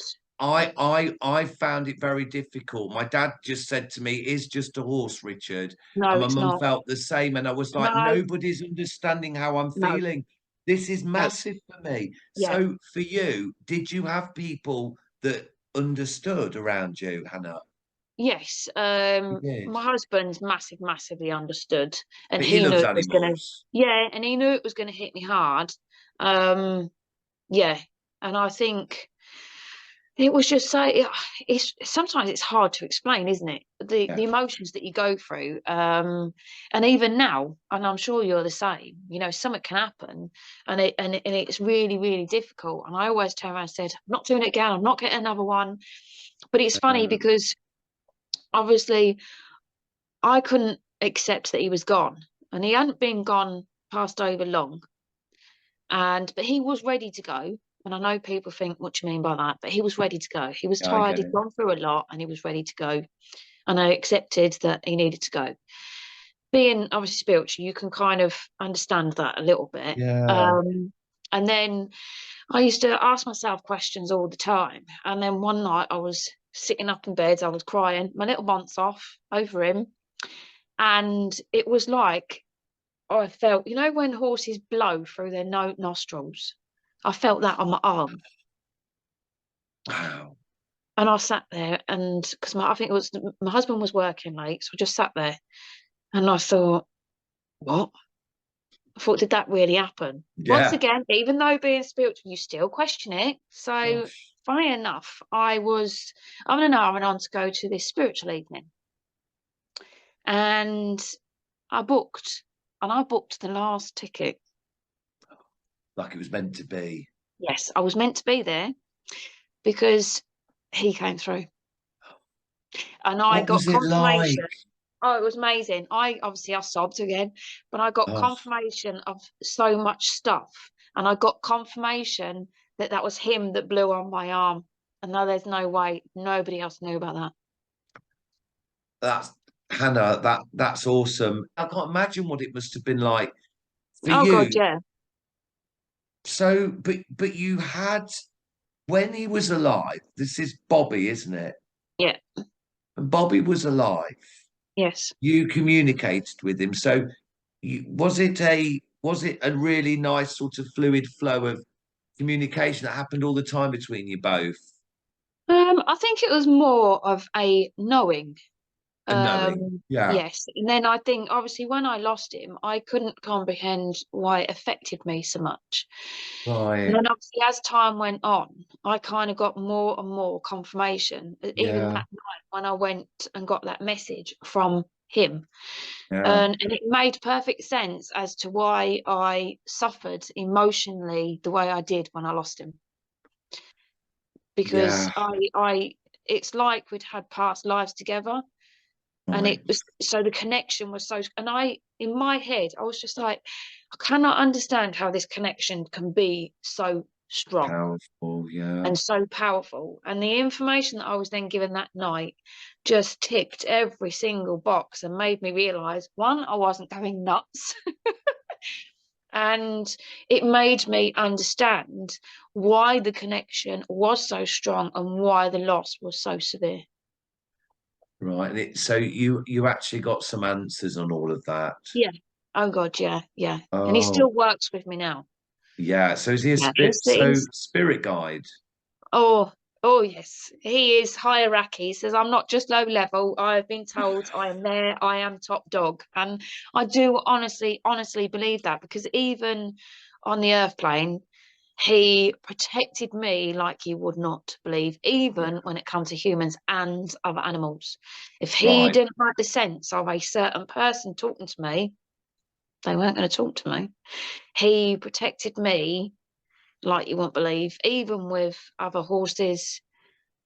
[SPEAKER 2] I found it very difficult. My dad just said to me, "It's just a horse, Richard."
[SPEAKER 3] No,
[SPEAKER 2] And my
[SPEAKER 3] it's
[SPEAKER 2] mum
[SPEAKER 3] not.
[SPEAKER 2] felt the same. And I was like,
[SPEAKER 3] No,
[SPEAKER 2] nobody's understanding how I'm
[SPEAKER 3] no,
[SPEAKER 2] feeling. This is
[SPEAKER 3] no.
[SPEAKER 2] massive for me.
[SPEAKER 3] Yeah.
[SPEAKER 2] So for you, did you have people that understood around you, Hannah?
[SPEAKER 3] Yes.
[SPEAKER 2] You did.
[SPEAKER 3] My husband's massively understood, and
[SPEAKER 2] But he
[SPEAKER 3] he knew
[SPEAKER 2] loves
[SPEAKER 3] it was gonna.
[SPEAKER 2] animals.
[SPEAKER 3] Yeah, and he knew it was gonna hit me hard. Yeah, and I think it was just so. It's sometimes it's hard to explain, isn't it? The
[SPEAKER 2] Yeah.
[SPEAKER 3] emotions that you go through. And even now, and I'm sure you're the same. You know, something can happen, and it's really difficult. And I always turn around and said, "I'm not doing it again. I'm not getting another one." But it's funny because obviously I couldn't accept that he was gone, and he hadn't been gone passed over long. But he was ready to go. And I know people think, what do you mean by that? But he was ready to go. He was
[SPEAKER 2] Yeah, I
[SPEAKER 3] tired.
[SPEAKER 2] get
[SPEAKER 3] He'd
[SPEAKER 2] it.
[SPEAKER 3] gone through a lot, and he was ready to go. And I accepted that he needed to go. Being obviously spiritual, you can kind of understand that a little bit.
[SPEAKER 2] Yeah.
[SPEAKER 3] And then I used to ask myself questions all the time. And then one night I was sitting up in bed, I was crying my little months off over him. And it was like I felt, you know, when horses blow through their nostrils, I felt that on my arm.
[SPEAKER 2] Wow.
[SPEAKER 3] And I sat there, and because I think it was my husband was working late, so I just sat there and I thought, what? I thought, did that really happen? Once
[SPEAKER 2] Yeah.
[SPEAKER 3] again, even though being spiritual, you still question it. So,
[SPEAKER 2] Gosh.
[SPEAKER 3] funny enough, I'm an hour and on to go to this spiritual evening, and I booked, and I booked the last ticket.
[SPEAKER 2] Like it was meant to be.
[SPEAKER 3] Yes, I was meant to be there because he came through, and I
[SPEAKER 2] What
[SPEAKER 3] got
[SPEAKER 2] was it
[SPEAKER 3] confirmation.
[SPEAKER 2] like?
[SPEAKER 3] Oh, it was amazing. I sobbed again, but I got
[SPEAKER 2] Oh,
[SPEAKER 3] confirmation of so much stuff, and I got confirmation that that was him that blew on my arm. And now there's no way nobody else knew about that.
[SPEAKER 2] that's Hannah, that's awesome. I can't imagine what it must have been like for
[SPEAKER 3] Oh God,
[SPEAKER 2] you.
[SPEAKER 3] yeah,
[SPEAKER 2] So, but you had when he was alive, this is Bobby, isn't it?
[SPEAKER 3] yeah,
[SPEAKER 2] And Bobby was alive.
[SPEAKER 3] yes.
[SPEAKER 2] You communicated with him. So was it a really nice sort of fluid flow of communication that happened all the time between you both?
[SPEAKER 3] I think it was more of a knowing.
[SPEAKER 2] And knowing. Yeah.
[SPEAKER 3] Yes, and then I think obviously when I lost him, I couldn't comprehend why it affected me so much. And
[SPEAKER 2] Right.
[SPEAKER 3] then obviously as time went on, I kind of got more and more confirmation. Even
[SPEAKER 2] Yeah.
[SPEAKER 3] that night when I went and got that message from him.
[SPEAKER 2] Yeah.
[SPEAKER 3] And it made perfect sense as to why I suffered emotionally the way I did when I lost him. Because
[SPEAKER 2] Yeah.
[SPEAKER 3] I it's like we'd had past lives together. And
[SPEAKER 2] Right.
[SPEAKER 3] it was so the connection was so, and I, in my head, I was just like, I cannot understand how this connection can be so strong
[SPEAKER 2] Powerful. Yeah.
[SPEAKER 3] and so powerful. And the information that I was then given that night just ticked every single box and made me realize, one, I wasn't going nuts. And it made me understand why the connection was so strong and why the loss was so severe.
[SPEAKER 2] Right. So you actually got some answers on all of that.
[SPEAKER 3] Yeah. Oh God, yeah, yeah. And he
[SPEAKER 2] Oh,
[SPEAKER 3] still works with me now.
[SPEAKER 2] yeah. So is he a
[SPEAKER 3] Yeah,
[SPEAKER 2] spirit guide?
[SPEAKER 3] oh, Oh yes, he is hierarchy. He says, I'm not just low level. I have been told I am there. I am top dog. And I do honestly believe that, because even on the earth plane, he protected me like you would not believe,
[SPEAKER 2] Yeah.
[SPEAKER 3] even when it comes to humans and other animals. If he
[SPEAKER 2] Right.
[SPEAKER 3] didn't like the sense of a certain person talking to me, they weren't going to talk to me. He protected me like you won't believe, even with other horses.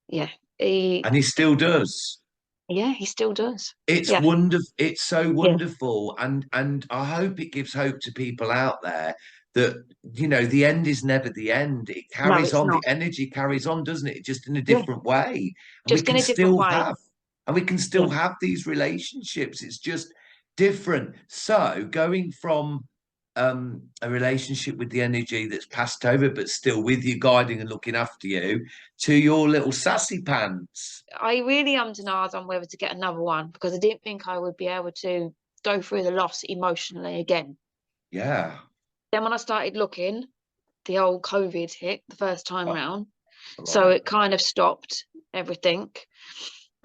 [SPEAKER 3] Yeah, he
[SPEAKER 2] And he still does.
[SPEAKER 3] yeah, he still does.
[SPEAKER 2] It's
[SPEAKER 3] Yeah,
[SPEAKER 2] wonderful. It's so
[SPEAKER 3] yeah.
[SPEAKER 2] wonderful, and I hope it gives hope to people out there that, you know, the end is never the end. It
[SPEAKER 3] No,
[SPEAKER 2] carries
[SPEAKER 3] it's
[SPEAKER 2] on. The
[SPEAKER 3] not.
[SPEAKER 2] energy carries on, doesn't it? Just in a
[SPEAKER 3] Yeah,
[SPEAKER 2] different way, and we
[SPEAKER 3] just in
[SPEAKER 2] can
[SPEAKER 3] a different
[SPEAKER 2] still
[SPEAKER 3] way.
[SPEAKER 2] have, and we can still
[SPEAKER 3] Yeah.
[SPEAKER 2] have these relationships. It's just different. So going from a relationship with the energy that's passed over, but still with you, guiding and looking after you, to your little sassy pants.
[SPEAKER 3] I really am denied on whether to get another one, because I didn't think I would be able to go through the loss emotionally again.
[SPEAKER 2] Yeah.
[SPEAKER 3] Then when I started looking, the old COVID hit the first time
[SPEAKER 2] Oh,
[SPEAKER 3] round. So
[SPEAKER 2] right.
[SPEAKER 3] it kind of stopped everything.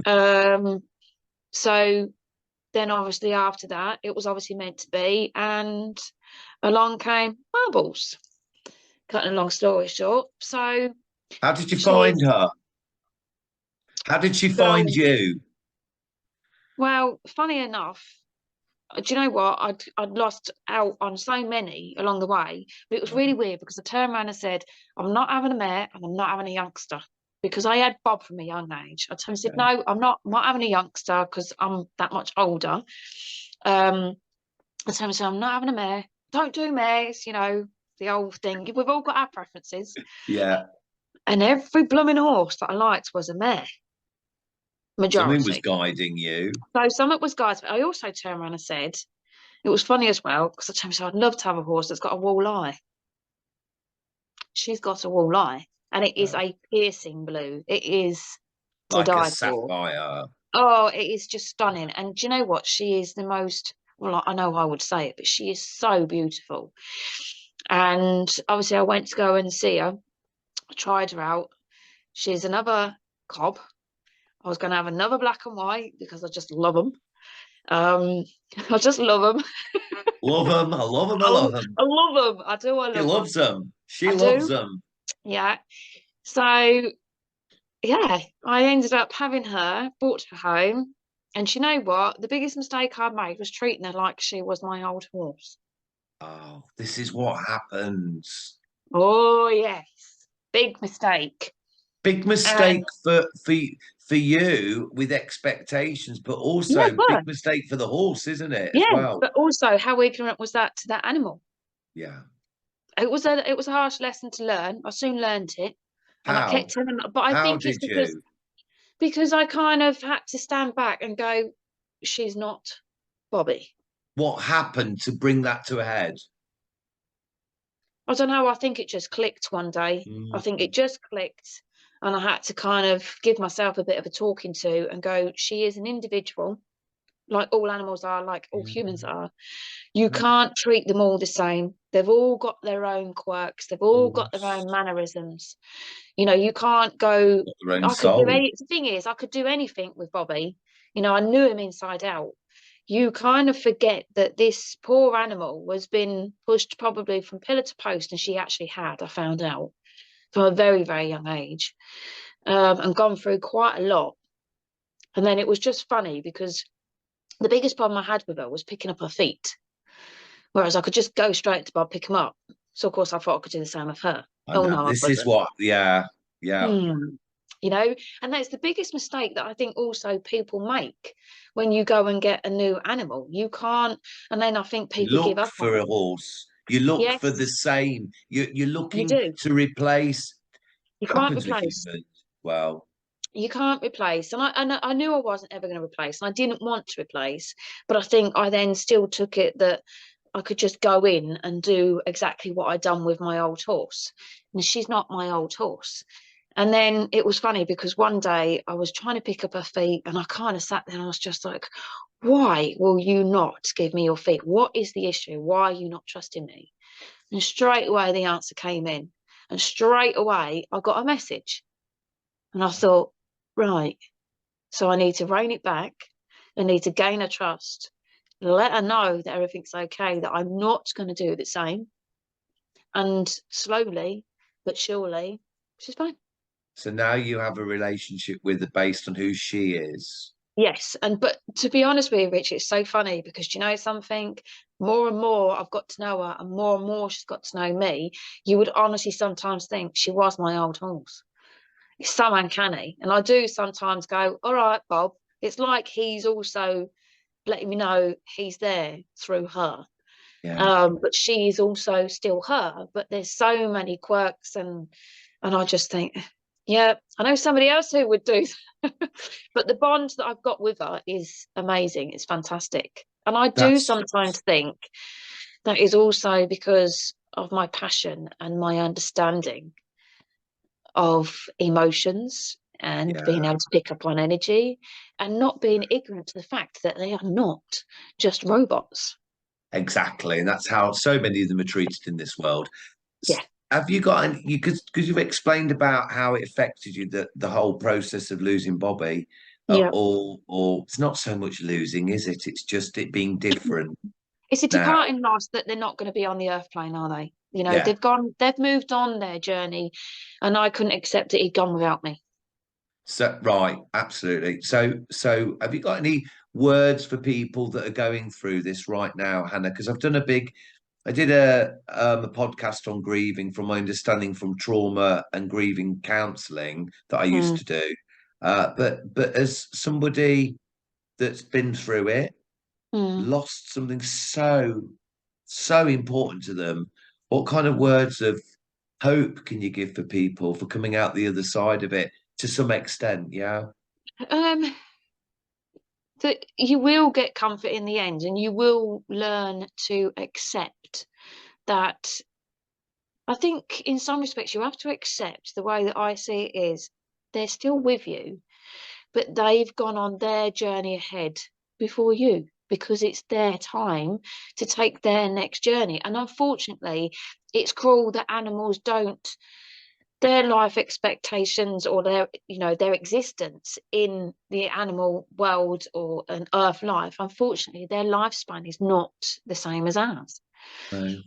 [SPEAKER 3] Um, so then obviously after that, it was obviously meant to be, and along came Marbles. Cutting a long story short. So
[SPEAKER 2] How did you find
[SPEAKER 3] she's
[SPEAKER 2] her? How did she find
[SPEAKER 3] well,
[SPEAKER 2] you?
[SPEAKER 3] well, funny enough, do you know what? I'd lost out on so many along the way, but it was really weird because I turned around and said, I'm not having a mare and I'm not having a youngster, because I had Bob from a young age. I told him, I said,
[SPEAKER 2] Yeah.
[SPEAKER 3] no, I'm not having a youngster because I'm that much older. I told him, I said, I'm not having a mare. Don't do mares, the old thing. We've all got our preferences.
[SPEAKER 2] Yeah.
[SPEAKER 3] And every blooming horse that I liked was a mare,
[SPEAKER 2] Something was
[SPEAKER 3] majority.
[SPEAKER 2] guiding you.
[SPEAKER 3] So some was guys, but I also turned around and said, it was funny as well, because I told myself I'd love to have a horse that's got a wall eye. She's got a wall eye, and it is
[SPEAKER 2] Yeah.
[SPEAKER 3] a piercing blue. It is to
[SPEAKER 2] Like a
[SPEAKER 3] die for.
[SPEAKER 2] sapphire.
[SPEAKER 3] Oh, it is just stunning. And do you know what? She is the most, well, I know I would say it, but she is so beautiful. And obviously, I went to go and see her. I tried her out. She's another cob. I was going to have another black and white because I just love them. Um, I just love them.
[SPEAKER 2] Love them. I love them. I
[SPEAKER 3] I,
[SPEAKER 2] love them.
[SPEAKER 3] I love them. I do. I
[SPEAKER 2] She
[SPEAKER 3] love them.
[SPEAKER 2] loves them. She
[SPEAKER 3] I
[SPEAKER 2] loves
[SPEAKER 3] do.
[SPEAKER 2] them.
[SPEAKER 3] Yeah. So yeah, I ended up having her, brought her home, and you know what? The biggest mistake I made was treating her like she was my old horse.
[SPEAKER 2] Oh, this is what happens.
[SPEAKER 3] Oh yes, big mistake.
[SPEAKER 2] Big
[SPEAKER 3] And
[SPEAKER 2] mistake for you with expectations, but
[SPEAKER 3] yeah,
[SPEAKER 2] also
[SPEAKER 3] it
[SPEAKER 2] big
[SPEAKER 3] was.
[SPEAKER 2] mistake for the horse, isn't it, as
[SPEAKER 3] Yeah,
[SPEAKER 2] well?
[SPEAKER 3] but also how ignorant was that to that animal?
[SPEAKER 2] Yeah.
[SPEAKER 3] It was a harsh lesson to learn. I soon learned it, and I
[SPEAKER 2] How?
[SPEAKER 3] kept telling. But I
[SPEAKER 2] How
[SPEAKER 3] think it's
[SPEAKER 2] did
[SPEAKER 3] because
[SPEAKER 2] you?
[SPEAKER 3] I kind of had to stand back and go, she's not Bobby.
[SPEAKER 2] What happened to bring that to a head?
[SPEAKER 3] I don't know. I think it just clicked one day. I think
[SPEAKER 2] Mm,
[SPEAKER 3] it just clicked. And I had to kind of give myself a bit of a talking to and go, she is an individual, like all animals are, like all humans
[SPEAKER 2] mm,
[SPEAKER 3] are. You
[SPEAKER 2] mm.
[SPEAKER 3] can't treat them all the same. They've all got their own quirks, they've all got their
[SPEAKER 2] Horse
[SPEAKER 3] own mannerisms. You can't go,
[SPEAKER 2] got their own
[SPEAKER 3] I could do
[SPEAKER 2] soul.
[SPEAKER 3] any, the thing is, I could do anything with Bobby. I knew him inside out. You kind of forget that this poor animal was been pushed probably from pillar to post, and she actually had, I found out, from a very, very young age, and gone through quite a lot. And then it was just funny because the biggest problem I had with her was picking up her feet, whereas I could just go straight to Bob, pick him up. So, of course, I thought I could do the same with her.
[SPEAKER 2] I
[SPEAKER 3] Oh,
[SPEAKER 2] know.
[SPEAKER 3] no, I
[SPEAKER 2] This is
[SPEAKER 3] couldn't.
[SPEAKER 2] what, yeah, yeah.
[SPEAKER 3] Hmm. And that's the biggest mistake that I think also people make when you go and get a new animal. You can't, and then I think people give
[SPEAKER 2] Look
[SPEAKER 3] up on
[SPEAKER 2] for a
[SPEAKER 3] it.
[SPEAKER 2] horse. You look for the
[SPEAKER 3] Yes,
[SPEAKER 2] same. You're
[SPEAKER 3] you
[SPEAKER 2] looking
[SPEAKER 3] do.
[SPEAKER 2] to replace.
[SPEAKER 3] You can't
[SPEAKER 2] Happens with
[SPEAKER 3] replace.
[SPEAKER 2] humans. Well,
[SPEAKER 3] You can't replace. And I knew I wasn't ever going to replace, and I didn't want to replace. But I think I then still took it that I could just go in and do exactly what I'd done with my old horse. And she's not my old horse. And then it was funny because one day I was trying to pick up her feet, and I kind of sat there and I was just like, why will you not give me your feet? What is the issue? Why are you not trusting me? And straight away the answer came in. And straight away I got a message. And I thought, right, so I need to rein it back. I need to gain her trust, let her know that everything's okay, that I'm not going to do the same. And slowly but surely, she's fine.
[SPEAKER 2] So now you have a relationship with her based on who she is.
[SPEAKER 3] Yes, but to be honest with you, Rich, it's so funny because do you know something? More and more I've got to know her, and more she's got to know me. You would honestly sometimes think she was my old horse. It's so uncanny, and I do sometimes go, "All right, Bob." It's like he's also letting me know he's there through her.
[SPEAKER 2] Yeah.
[SPEAKER 3] But she is also still her. But there's so many quirks, and I just think, yeah, I know somebody else who would do that. But the bond that I've got with her is amazing. It's fantastic. And I do
[SPEAKER 2] That's
[SPEAKER 3] sometimes think that is also because of my passion and my understanding of emotions and being
[SPEAKER 2] yeah,
[SPEAKER 3] able to pick up on energy and not being ignorant to the fact that they are not just robots.
[SPEAKER 2] exactly. And that's how so many of them are treated in this world.
[SPEAKER 3] Yeah.
[SPEAKER 2] Have you got any, because you've explained about how it affected you, the whole process of losing Bobby,
[SPEAKER 3] Yeah.
[SPEAKER 2] or it's not so much losing, is it? It's just it being different
[SPEAKER 3] It's a
[SPEAKER 2] now.
[SPEAKER 3] departing loss that they're not going to be on the earth plane, are they? You know,
[SPEAKER 2] Yeah.
[SPEAKER 3] they've moved on their journey, and I couldn't accept that he'd gone without me.
[SPEAKER 2] So right, absolutely. So have you got any words for people that are going through this right now, Hannah? Because I did a podcast on grieving from my understanding from trauma and grieving counselling that I used
[SPEAKER 3] Mm,
[SPEAKER 2] to do. But as somebody that's been through it,
[SPEAKER 3] mm.
[SPEAKER 2] lost something so important to them, what kind of words of hope can you give for people for coming out the other side of it to some extent? Yeah.
[SPEAKER 3] Um, that you will get comfort in the end, and you will learn to accept that. I think in some respects you have to accept the way that I see it is they're still with you, but they've gone on their journey ahead before you because it's their time to take their next journey. And unfortunately, it's cruel that animals don't, their life expectations or their existence in the animal world or an earth life, unfortunately, their lifespan is not the same as ours.
[SPEAKER 2] No.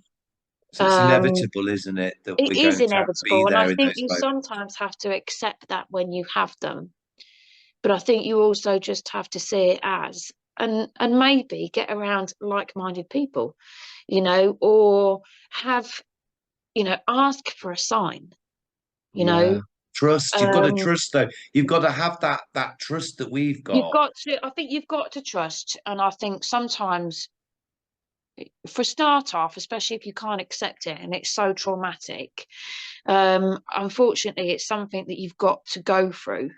[SPEAKER 2] So it's
[SPEAKER 3] Um,
[SPEAKER 2] inevitable, isn't it, that
[SPEAKER 3] it
[SPEAKER 2] we're
[SPEAKER 3] is
[SPEAKER 2] going to have to be
[SPEAKER 3] inevitable, and I
[SPEAKER 2] there in
[SPEAKER 3] think
[SPEAKER 2] those
[SPEAKER 3] you
[SPEAKER 2] moments?
[SPEAKER 3] sometimes have to accept that when you have them. But I think you also just have to see it as and maybe get around like-minded people, or have, ask for a sign, you
[SPEAKER 2] Yeah.
[SPEAKER 3] know.
[SPEAKER 2] Trust. You've got to
[SPEAKER 3] Um,
[SPEAKER 2] trust, though. You've got to have that trust that we've
[SPEAKER 3] you've
[SPEAKER 2] got.
[SPEAKER 3] got to, I think you've got to trust, and I think sometimes for start off, especially if you can't accept it and it's so traumatic, unfortunately, it's something that you've got to go through.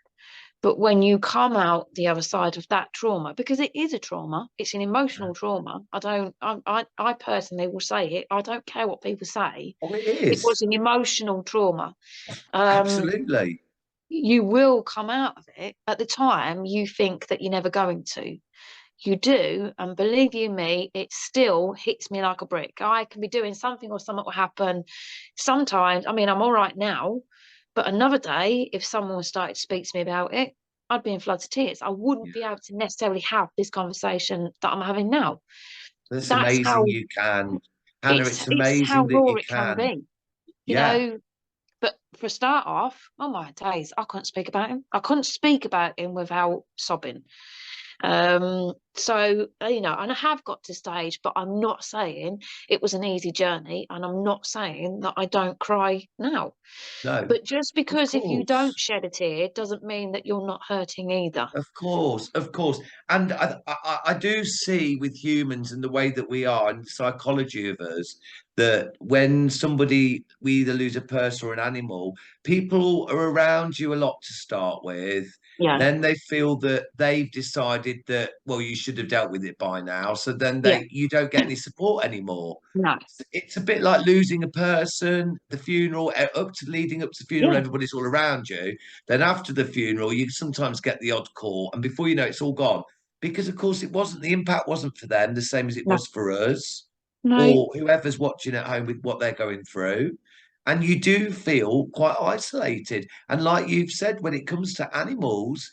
[SPEAKER 3] But when you come out the other side of that trauma, because it is a trauma, it's an emotional trauma. I personally will say it. I don't care what people say.
[SPEAKER 2] Oh, it
[SPEAKER 3] It
[SPEAKER 2] is.
[SPEAKER 3] was an emotional trauma. Um,
[SPEAKER 2] Absolutely.
[SPEAKER 3] you will come out of it. At the time, you think that you're never going to. You do, and believe you me, it still hits me like a brick. I can be doing something or something will happen. Sometimes, I mean, I'm all right now, but another day, if someone started to speak to me about it, I'd be in floods of tears. I wouldn't
[SPEAKER 2] Yeah.
[SPEAKER 3] be able to necessarily have this conversation that I'm having now.
[SPEAKER 2] It's
[SPEAKER 3] That's
[SPEAKER 2] amazing
[SPEAKER 3] how
[SPEAKER 2] you can. Hannah,
[SPEAKER 3] it's
[SPEAKER 2] it's
[SPEAKER 3] it's how
[SPEAKER 2] amazing that
[SPEAKER 3] raw
[SPEAKER 2] you
[SPEAKER 3] it can
[SPEAKER 2] can.
[SPEAKER 3] be, you
[SPEAKER 2] Yeah.
[SPEAKER 3] know. But for a start off, oh my days, I couldn't speak about him. I couldn't speak about him without sobbing. So and I have got to stage, but I'm not saying it was an easy journey, and I'm not saying that I don't cry now.
[SPEAKER 2] No,
[SPEAKER 3] But just
[SPEAKER 2] of
[SPEAKER 3] because if you don't
[SPEAKER 2] course.
[SPEAKER 3] shed a tear doesn't mean that you're not hurting either.
[SPEAKER 2] Of course, and I do see with humans and the way that we are and the psychology of us that when we either lose a person or an animal, people are around you a lot to start with.
[SPEAKER 3] Yeah,
[SPEAKER 2] Then they feel that they've decided that well, you should have dealt with it by now. So then
[SPEAKER 3] yeah,
[SPEAKER 2] you don't get any support anymore.
[SPEAKER 3] no,
[SPEAKER 2] It's a bit like losing a person, the funeral, leading up to the funeral,
[SPEAKER 3] yeah,
[SPEAKER 2] everybody's all around you. Then after the funeral, you sometimes get the odd call, and before you know it, it's all gone. Because of course the impact wasn't for them the same as it
[SPEAKER 3] no,
[SPEAKER 2] was for us
[SPEAKER 3] no,
[SPEAKER 2] or whoever's watching at home with what they're going through. and you do feel quite isolated. And like you've said, when it comes to animals,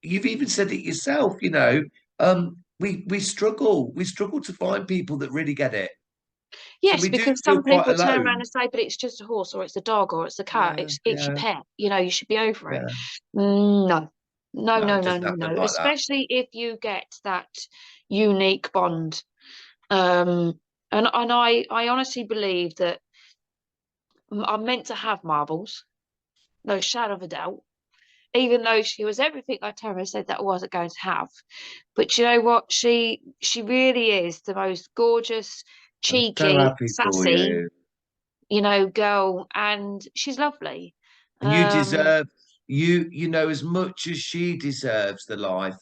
[SPEAKER 2] you've even said it yourself, we struggle to find people that really get it. So
[SPEAKER 3] Yes,
[SPEAKER 2] we do
[SPEAKER 3] because
[SPEAKER 2] feel
[SPEAKER 3] some
[SPEAKER 2] quite
[SPEAKER 3] people turn around
[SPEAKER 2] alone.
[SPEAKER 3] and say, but it's just a horse or it's a dog or it's a cat.
[SPEAKER 2] Yeah,
[SPEAKER 3] It's your
[SPEAKER 2] yeah,
[SPEAKER 3] pet. You know, you should be over it.
[SPEAKER 2] yeah.
[SPEAKER 3] No, no,
[SPEAKER 2] No,
[SPEAKER 3] no,
[SPEAKER 2] it
[SPEAKER 3] no,
[SPEAKER 2] doesn't
[SPEAKER 3] no,
[SPEAKER 2] happen
[SPEAKER 3] no.
[SPEAKER 2] like that.
[SPEAKER 3] Especially if you get that unique bond. Um, and I honestly believe that I'm meant to have Marbles, no shadow of a doubt. Even though she was everything like Tara said that I wasn't going to have. But you know what? She really is the most gorgeous,
[SPEAKER 2] I'm so
[SPEAKER 3] cheeky,
[SPEAKER 2] happy for
[SPEAKER 3] sassy,
[SPEAKER 2] you.
[SPEAKER 3] girl, and she's lovely.
[SPEAKER 2] And you
[SPEAKER 3] Um,
[SPEAKER 2] deserve as much as she deserves the life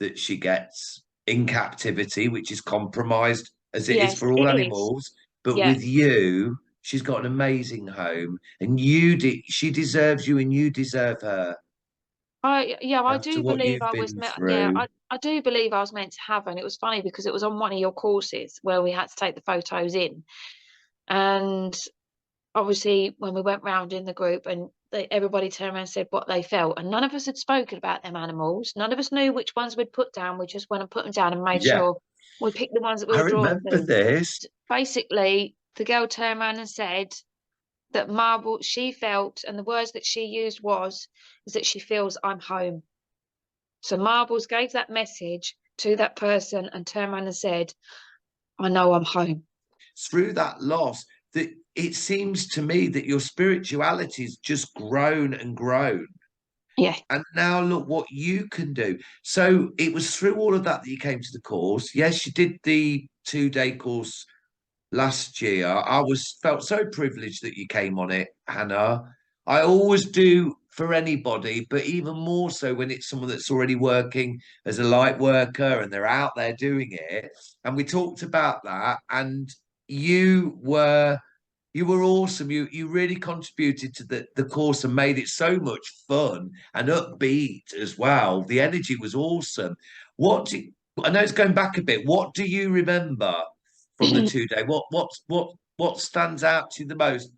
[SPEAKER 2] that she gets in captivity, which is compromised as it is
[SPEAKER 3] yes,
[SPEAKER 2] for all
[SPEAKER 3] it is.
[SPEAKER 2] animals. But
[SPEAKER 3] Yeah.
[SPEAKER 2] with you, she's got an amazing home, and she deserves you, and you deserve her
[SPEAKER 3] I
[SPEAKER 2] after
[SPEAKER 3] do
[SPEAKER 2] what
[SPEAKER 3] believe
[SPEAKER 2] you've
[SPEAKER 3] I was
[SPEAKER 2] been
[SPEAKER 3] meant, yeah,
[SPEAKER 2] through.
[SPEAKER 3] I do believe I was meant to have her. And it was funny because it was on one of your courses where we had to take the photos in. And obviously when we went round in the group and everybody turned around and said what they felt, and none of us had spoken about them animals, none of us knew which ones we'd put down. We just went and put them down and made
[SPEAKER 2] Yeah,
[SPEAKER 3] sure we picked the ones that we
[SPEAKER 2] I
[SPEAKER 3] were drawn
[SPEAKER 2] remember
[SPEAKER 3] to.
[SPEAKER 2] this.
[SPEAKER 3] Basically the girl turned around and said that Marble, she felt, and the words that she used is that she feels I'm home. So Marbles gave that message to that person and turned around and said, I know I'm home.
[SPEAKER 2] Through that loss, that it seems to me that your spirituality has just grown and grown.
[SPEAKER 3] Yeah.
[SPEAKER 2] And now look what you can do. So it was through all of that that you came to the course. Yes, you did the 2-day course last year. I was felt so privileged that you came on it, Hannah. I always do for anybody, but even more so when it's someone that's already working as a light worker and they're out there doing it. And we talked about that, and you were you were awesome. You really contributed to the course and made it so much fun and upbeat as well. The energy was awesome. I know it's going back a bit. What do you remember from the 2 day? What stands out to you the most?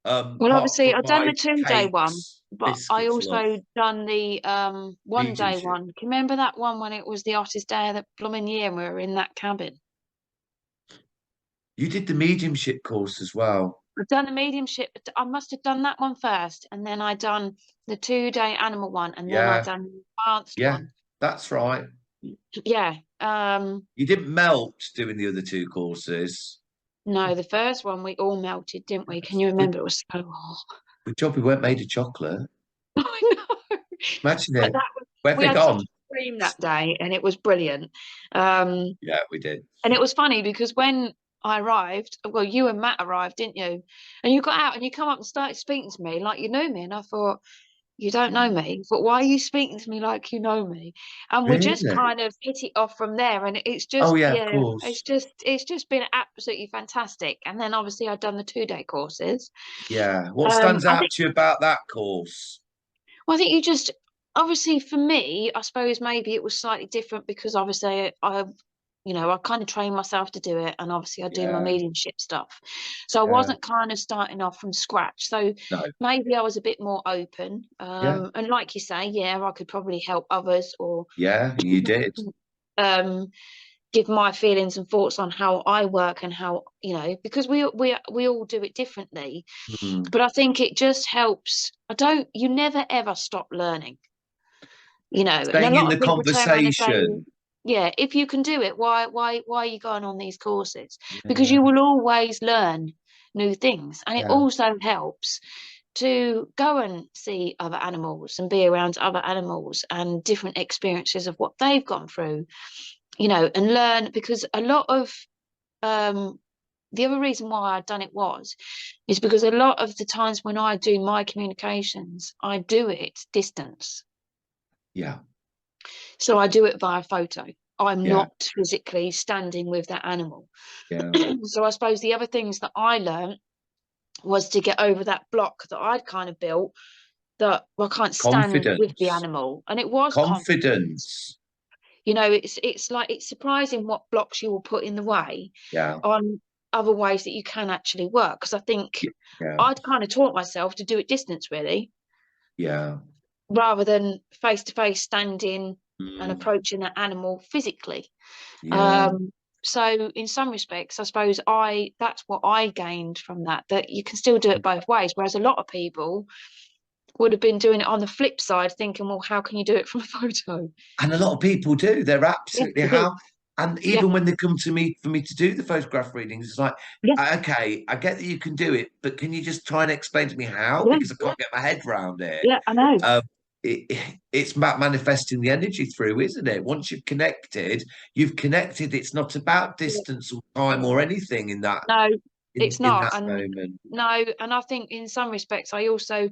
[SPEAKER 3] Well,
[SPEAKER 2] Apart
[SPEAKER 3] obviously,
[SPEAKER 2] from
[SPEAKER 3] I've done
[SPEAKER 2] my
[SPEAKER 3] the 2 day one,
[SPEAKER 2] cakes,
[SPEAKER 3] but I
[SPEAKER 2] biscuits, love,
[SPEAKER 3] also done the 1 day
[SPEAKER 2] mediumship.
[SPEAKER 3] one. Can you remember that one when it was the artist day of the blooming year and we were in that cabin?
[SPEAKER 2] You did the mediumship course as well.
[SPEAKER 3] I've done the mediumship. I must have done that one first, and then I done the 2 day animal one, and then I
[SPEAKER 2] Yeah,
[SPEAKER 3] done the advanced
[SPEAKER 2] yeah,
[SPEAKER 3] one.
[SPEAKER 2] that's right.
[SPEAKER 3] Yeah.
[SPEAKER 2] You didn't melt doing the other two courses.
[SPEAKER 3] No, the first one we all melted, didn't we? Can you
[SPEAKER 2] Good,
[SPEAKER 3] remember? It was so hot.
[SPEAKER 2] good job we weren't made of chocolate.
[SPEAKER 3] I know.
[SPEAKER 2] Imagine
[SPEAKER 3] But
[SPEAKER 2] it. Where have
[SPEAKER 3] we
[SPEAKER 2] they
[SPEAKER 3] had such
[SPEAKER 2] gone?
[SPEAKER 3] a dream that day, and it was brilliant. Um,
[SPEAKER 2] Yeah, we did.
[SPEAKER 3] and it was funny because when I arrived, well, you and Matt arrived, didn't you? And you got out and you come up and started speaking to me like you knew me, and I thought, you don't know me, but why are you speaking to me like you know me? And we just
[SPEAKER 2] Really?
[SPEAKER 3] kind of hit it off from there, and it's
[SPEAKER 2] Oh
[SPEAKER 3] just,
[SPEAKER 2] yeah, of
[SPEAKER 3] yeah,
[SPEAKER 2] course.
[SPEAKER 3] it's just been absolutely fantastic. And then obviously I've done the 2 day courses.
[SPEAKER 2] Yeah. What stands
[SPEAKER 3] I
[SPEAKER 2] out
[SPEAKER 3] think
[SPEAKER 2] to you about that course?
[SPEAKER 3] Well, I think you just obviously for me, I suppose maybe it was slightly different because obviously I kind of trained myself to do it, and obviously I do my
[SPEAKER 2] Yeah,
[SPEAKER 3] mediumship stuff. So I
[SPEAKER 2] yeah.
[SPEAKER 3] wasn't kind of starting off from scratch. So
[SPEAKER 2] No.
[SPEAKER 3] maybe I was a bit more open.
[SPEAKER 2] Yeah,
[SPEAKER 3] And like you say, yeah, I could probably help others or
[SPEAKER 2] yeah, you did.
[SPEAKER 3] um give my feelings and thoughts on how I work and how, because we all do it differently.
[SPEAKER 2] Hmm.
[SPEAKER 3] But I think it just helps. You never ever stop learning, and a
[SPEAKER 2] Staying in
[SPEAKER 3] lot
[SPEAKER 2] the
[SPEAKER 3] of people turn around and say,
[SPEAKER 2] conversation.
[SPEAKER 3] yeah, if you can do it, why are you going on these courses? Because
[SPEAKER 2] Yeah,
[SPEAKER 3] you will always learn new things. And it
[SPEAKER 2] yeah,
[SPEAKER 3] also helps to go and see other animals and be around other animals and different experiences of what they've gone through, and learn. Because a lot of um the other reason why I'd done it is because a lot of the times when I do my communications, I do it distance.
[SPEAKER 2] yeah,
[SPEAKER 3] So I do it via photo. I'm
[SPEAKER 2] yeah,
[SPEAKER 3] not physically standing with that animal.
[SPEAKER 2] yeah.
[SPEAKER 3] So I suppose the other things that I learned was to get over that block that I'd kind of built, that I can't stand with the
[SPEAKER 2] Confidence.
[SPEAKER 3] animal. And it was confidence.
[SPEAKER 2] Confidence.
[SPEAKER 3] It's surprising what blocks you will put in the way
[SPEAKER 2] Yeah.
[SPEAKER 3] on other ways that you can actually work. Because I think
[SPEAKER 2] Yeah.
[SPEAKER 3] I'd kind of taught myself to do it distance, really,
[SPEAKER 2] Yeah.
[SPEAKER 3] rather than face to face standing and
[SPEAKER 2] Mm,
[SPEAKER 3] approaching that animal physically.
[SPEAKER 2] yeah.
[SPEAKER 3] Um, so in some respects, I suppose that's what I gained from that, that you can still do it both ways. Whereas a lot of people would have been doing it on the flip side, thinking, well, how can you do it from a photo?
[SPEAKER 2] And a lot of people do. They're
[SPEAKER 3] Yeah,
[SPEAKER 2] absolutely
[SPEAKER 3] they do.
[SPEAKER 2] how. And
[SPEAKER 3] Yeah,
[SPEAKER 2] even when they come to me for me to do the photograph readings, it's like,
[SPEAKER 3] yeah,
[SPEAKER 2] okay, I get that you can do it, but can you just try and explain to me how?
[SPEAKER 3] yeah,
[SPEAKER 2] Because I can't get my head around it.
[SPEAKER 3] yeah, I know.
[SPEAKER 2] Um, it's about manifesting the energy through, isn't it? Once you've connected. It's not about distance or time or anything in that
[SPEAKER 3] No,
[SPEAKER 2] in
[SPEAKER 3] it's
[SPEAKER 2] in
[SPEAKER 3] not.
[SPEAKER 2] that
[SPEAKER 3] And
[SPEAKER 2] moment.
[SPEAKER 3] no, and I think in some respects, I also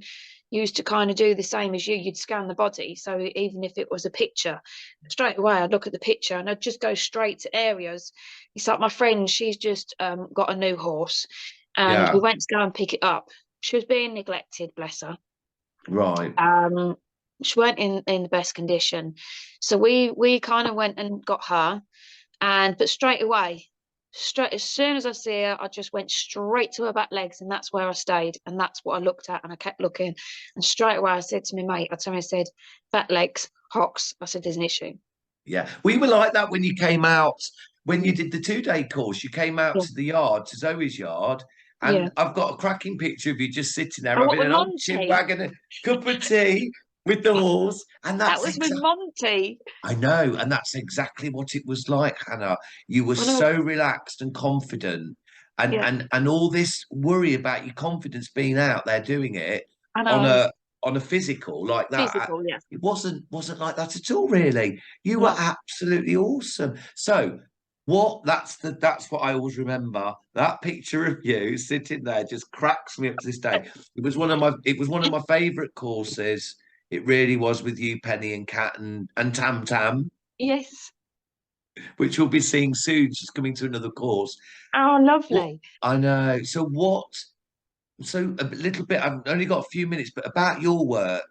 [SPEAKER 3] used to kind of do the same as you. You'd scan the body. So even if it was a picture, straight away, I'd look at the picture and I'd just go straight to areas. It's like my friend, she's just got a new horse and we
[SPEAKER 2] Yeah,
[SPEAKER 3] went to go and pick it up. She was being neglected, bless her.
[SPEAKER 2] right.
[SPEAKER 3] Um, she weren't in the best condition. So we kind of went and got her. And but straight away, straight as soon as I see her, I just went straight to her back legs, and that's where I stayed, and that's what I looked at, and I kept looking, and straight away I said to my mate, I said, back legs, hocks. I said, there's an issue.
[SPEAKER 2] Yeah, we were like that when you came out, when you
[SPEAKER 3] Mm.
[SPEAKER 2] did the 2 day course. You came out
[SPEAKER 3] Yeah,
[SPEAKER 2] to the yard, to Zoe's yard,
[SPEAKER 3] yeah.
[SPEAKER 2] and I've got a cracking picture of you just sitting there
[SPEAKER 3] Oh, what
[SPEAKER 2] having
[SPEAKER 3] with
[SPEAKER 2] an old chin
[SPEAKER 3] Monty?
[SPEAKER 2] wag and a cup of tea with the horse. And
[SPEAKER 3] That
[SPEAKER 2] that's
[SPEAKER 3] was with
[SPEAKER 2] exactly,
[SPEAKER 3] Monty.
[SPEAKER 2] I know, and that's exactly what it was like, Hannah. You were
[SPEAKER 3] I know.
[SPEAKER 2] so relaxed and confident, and
[SPEAKER 3] Yeah,
[SPEAKER 2] and all this worry about your confidence being out there doing it
[SPEAKER 3] I
[SPEAKER 2] on
[SPEAKER 3] know.
[SPEAKER 2] a physical like that.
[SPEAKER 3] Physical, yeah,
[SPEAKER 2] It wasn't like that at all, really. You were
[SPEAKER 3] yeah,
[SPEAKER 2] absolutely awesome. So that's what I always remember. That picture of you sitting there just cracks me up to this day. It was one of my favorite courses. It really was, with you, Penny, and Kat, and Tam Tam,
[SPEAKER 3] yes.
[SPEAKER 2] which we'll be seeing soon. She's coming to another course.
[SPEAKER 3] Oh,
[SPEAKER 2] What
[SPEAKER 3] lovely.
[SPEAKER 2] I know. So what? So a little bit. I've only got a few minutes, but about your work,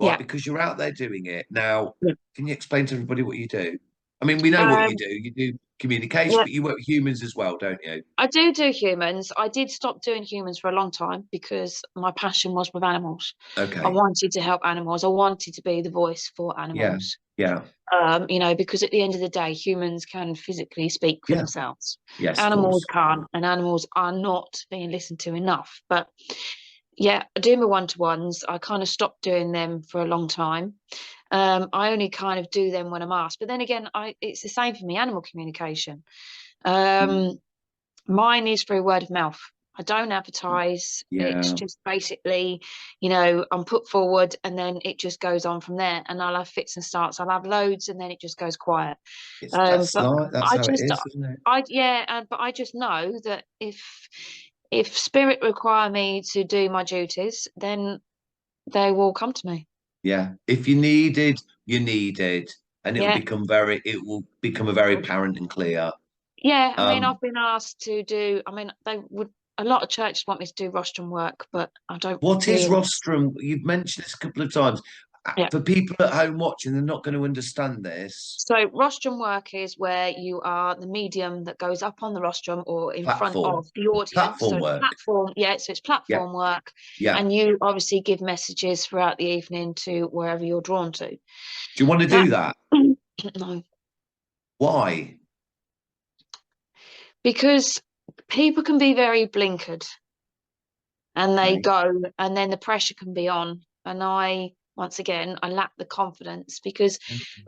[SPEAKER 2] right?
[SPEAKER 3] Yeah.
[SPEAKER 2] Because you're out there doing it now.
[SPEAKER 3] Yeah.
[SPEAKER 2] Can you explain to everybody what you do? I mean, we know what you
[SPEAKER 3] Um,
[SPEAKER 2] do. You do communication,
[SPEAKER 3] yeah.
[SPEAKER 2] but you work with humans as well, don't you?
[SPEAKER 3] I do humans. I did stop doing humans for a long time because my passion was with animals. I
[SPEAKER 2] Okay.
[SPEAKER 3] wanted to help animals. I wanted to be the voice for
[SPEAKER 2] Yeah.
[SPEAKER 3] animals.
[SPEAKER 2] Yeah.
[SPEAKER 3] Because at the end of the day, humans can physically speak for
[SPEAKER 2] Yeah.
[SPEAKER 3] themselves.
[SPEAKER 2] Yes, of
[SPEAKER 3] Animals
[SPEAKER 2] course.
[SPEAKER 3] can't, and animals are not being listened to enough. But yeah, I do my one-to-ones. I kind of stopped doing them for a long time. I only kind of do them when I'm asked. But then again, it's the same for me, animal communication.
[SPEAKER 2] Mm,
[SPEAKER 3] Um, Mine is through word of mouth. I don't advertise. It's
[SPEAKER 2] yeah.
[SPEAKER 3] just basically, I'm put forward and then it just goes on from there. And I'll have fits and starts. I'll have loads and then it just goes quiet.
[SPEAKER 2] It's that's
[SPEAKER 3] But
[SPEAKER 2] like that's
[SPEAKER 3] I
[SPEAKER 2] how it
[SPEAKER 3] just,
[SPEAKER 2] is, isn't it?
[SPEAKER 3] but I just know that if spirit require me to do my duties, then they will come to me.
[SPEAKER 2] Yeah. If you needed, you needed, and
[SPEAKER 3] Yeah.
[SPEAKER 2] it will become a very apparent and clear.
[SPEAKER 3] Yeah, I mean,
[SPEAKER 2] Um,
[SPEAKER 3] I've been asked to do, I mean, a lot of churches want me to do rostrum work, but I don't
[SPEAKER 2] what is
[SPEAKER 3] really.
[SPEAKER 2] rostrum? You've mentioned this a couple of times.
[SPEAKER 3] Yeah.
[SPEAKER 2] For people at home watching, they're not going to understand this
[SPEAKER 3] So rostrum work is where you are the medium that goes up on the rostrum or in front
[SPEAKER 2] platform.
[SPEAKER 3] of the audience. So
[SPEAKER 2] Platform
[SPEAKER 3] it's
[SPEAKER 2] work.
[SPEAKER 3] platform, yeah, so it's
[SPEAKER 2] Yeah.
[SPEAKER 3] platform work,
[SPEAKER 2] Yeah.
[SPEAKER 3] and you obviously give messages throughout the evening to wherever you're drawn to.
[SPEAKER 2] Do you want to
[SPEAKER 3] That
[SPEAKER 2] do that?
[SPEAKER 3] no,
[SPEAKER 2] Why?
[SPEAKER 3] because people can be very blinkered and they
[SPEAKER 2] Okay.
[SPEAKER 3] go, and then the pressure can be on. And once again, I lack the confidence because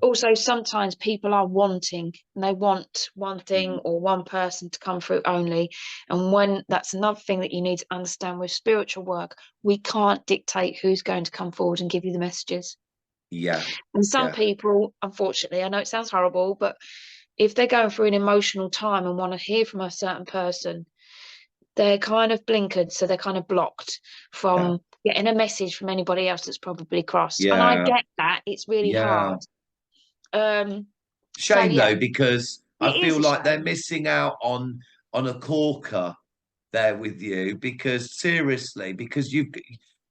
[SPEAKER 3] also sometimes people are wanting and they want one thing
[SPEAKER 2] Mhm.
[SPEAKER 3] or one person to come through only. And when that's another thing that you need to understand with spiritual work, we can't dictate who's going to come forward and give you the messages.
[SPEAKER 2] Yeah.
[SPEAKER 3] And some
[SPEAKER 2] Yeah.
[SPEAKER 3] people, unfortunately, I know it sounds horrible, but if they're going through an emotional time and want to hear from a certain person, they're kind of blinkered, so they're kind of blocked
[SPEAKER 2] Yeah.
[SPEAKER 3] from getting a message from anybody else that's probably crossed. And I
[SPEAKER 2] Yeah.
[SPEAKER 3] get that, it's really
[SPEAKER 2] Yeah.
[SPEAKER 3] hard. So
[SPEAKER 2] Shame
[SPEAKER 3] yeah,
[SPEAKER 2] though, because
[SPEAKER 3] it
[SPEAKER 2] I
[SPEAKER 3] is
[SPEAKER 2] feel
[SPEAKER 3] a
[SPEAKER 2] like they're
[SPEAKER 3] shame.
[SPEAKER 2] missing out on a corker there with you, because seriously, because you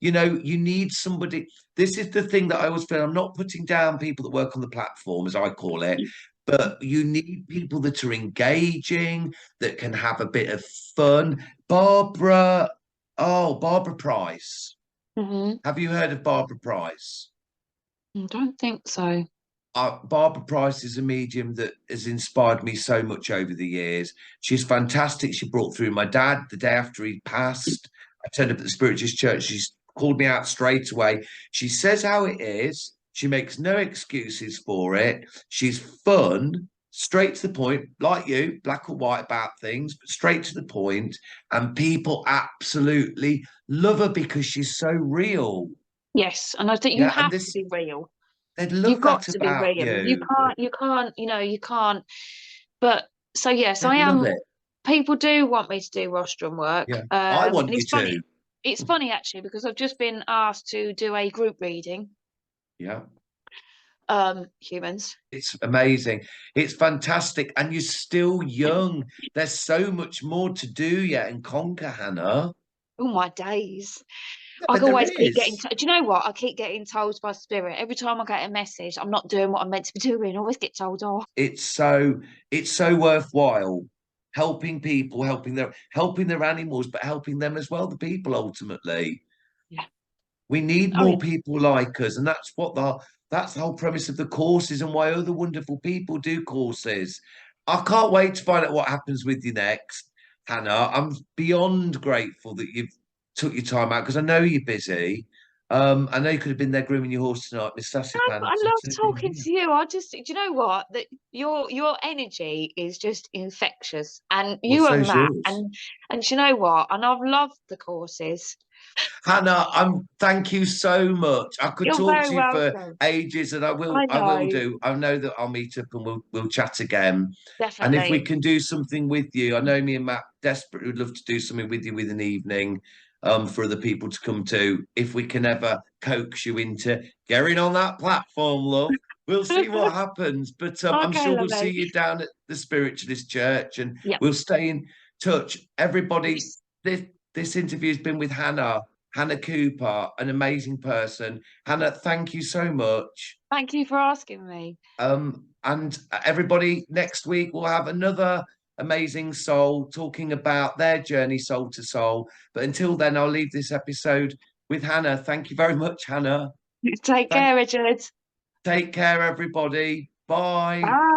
[SPEAKER 2] need somebody. This is the thing that I always feel. I'm not putting down people that work on the platform, as I call it, but you need people that are engaging, that can have a bit of fun. Barbara Price.
[SPEAKER 3] Hmm.
[SPEAKER 2] Have you heard of Barbara Price?
[SPEAKER 3] I don't think so.
[SPEAKER 2] Barbara Price is a medium that has inspired me so much over the years. She's fantastic. She brought through my dad the day after he passed. I turned up at the Spiritualist Church. She's called me out straight away. She says how it is. She makes no excuses for it. She's fun, straight to the point, like you, black or white about things, but straight to the point. And people absolutely love her because she's so real.
[SPEAKER 3] Yes, and I think you
[SPEAKER 2] Yeah, and
[SPEAKER 3] have to
[SPEAKER 2] this
[SPEAKER 3] be real.
[SPEAKER 2] they'd
[SPEAKER 3] You've
[SPEAKER 2] love
[SPEAKER 3] got
[SPEAKER 2] that
[SPEAKER 3] to be
[SPEAKER 2] about
[SPEAKER 3] real.
[SPEAKER 2] you.
[SPEAKER 3] You can't. But so yes,
[SPEAKER 2] They'd
[SPEAKER 3] I
[SPEAKER 2] love
[SPEAKER 3] am.
[SPEAKER 2] it.
[SPEAKER 3] People do want me to do rostrum work.
[SPEAKER 2] Yeah, I want
[SPEAKER 3] And
[SPEAKER 2] you
[SPEAKER 3] it's funny.
[SPEAKER 2] to.
[SPEAKER 3] It's funny actually because I've just been asked to do a group reading.
[SPEAKER 2] Yeah,
[SPEAKER 3] Humans.
[SPEAKER 2] it's amazing. It's fantastic. And you're still young. There's so much more to do yet and conquer, Hannah.
[SPEAKER 3] Oh my days. I
[SPEAKER 2] But there
[SPEAKER 3] always keep getting.
[SPEAKER 2] is.
[SPEAKER 3] Do you know what? I keep getting told by spirit every time I get a message. I'm not doing what I'm meant to be doing. I always get told off.
[SPEAKER 2] It's so worthwhile helping people, helping their animals, but helping them as well, the people ultimately.
[SPEAKER 3] Yeah.
[SPEAKER 2] We need
[SPEAKER 3] Oh
[SPEAKER 2] more
[SPEAKER 3] yeah.
[SPEAKER 2] people like us, and that's the whole premise of the courses and why other wonderful people do courses. I can't wait to find out what happens with you next, Hannah. I'm beyond grateful that you've took your time out because I know you're busy. I know you could have been there grooming your horse tonight, Miss Sassy
[SPEAKER 3] No, but I
[SPEAKER 2] Pants.
[SPEAKER 3] love talking to you. I just, do you know what? That your energy is just infectious, and
[SPEAKER 2] Well,
[SPEAKER 3] you and
[SPEAKER 2] so's
[SPEAKER 3] Matt,
[SPEAKER 2] yours.
[SPEAKER 3] and do you know what? And I've loved the courses.
[SPEAKER 2] Hannah, thank you so much. I could
[SPEAKER 3] You're
[SPEAKER 2] talk
[SPEAKER 3] very
[SPEAKER 2] to you for
[SPEAKER 3] welcome.
[SPEAKER 2] ages, and
[SPEAKER 3] I
[SPEAKER 2] I will
[SPEAKER 3] know,
[SPEAKER 2] do. I know that I'll meet up and we'll chat again. And if we
[SPEAKER 3] definitely.
[SPEAKER 2] can do something with you, I know me and Matt desperately would love to do something with you with an evening, for other people to come to. If we can ever coax you into getting on that platform, love, we'll see what happens. But I'm
[SPEAKER 3] Okay,
[SPEAKER 2] sure we'll see
[SPEAKER 3] lovely.
[SPEAKER 2] you down at the Spiritualist Church, and
[SPEAKER 3] Yep.
[SPEAKER 2] we'll stay in touch. Everybody,
[SPEAKER 3] Yes.
[SPEAKER 2] this interview has been with Hannah Cooper, an amazing person. Hannah, thank you so much.
[SPEAKER 3] Thank you for asking me.
[SPEAKER 2] And everybody, next week we'll have another amazing soul talking about their journey soul to soul. But until then, I'll leave this episode with Hannah. Thank you very much, Hannah.
[SPEAKER 3] Take
[SPEAKER 2] Thank,
[SPEAKER 3] care, Richard.
[SPEAKER 2] take care, everybody. Bye.
[SPEAKER 3] Bye.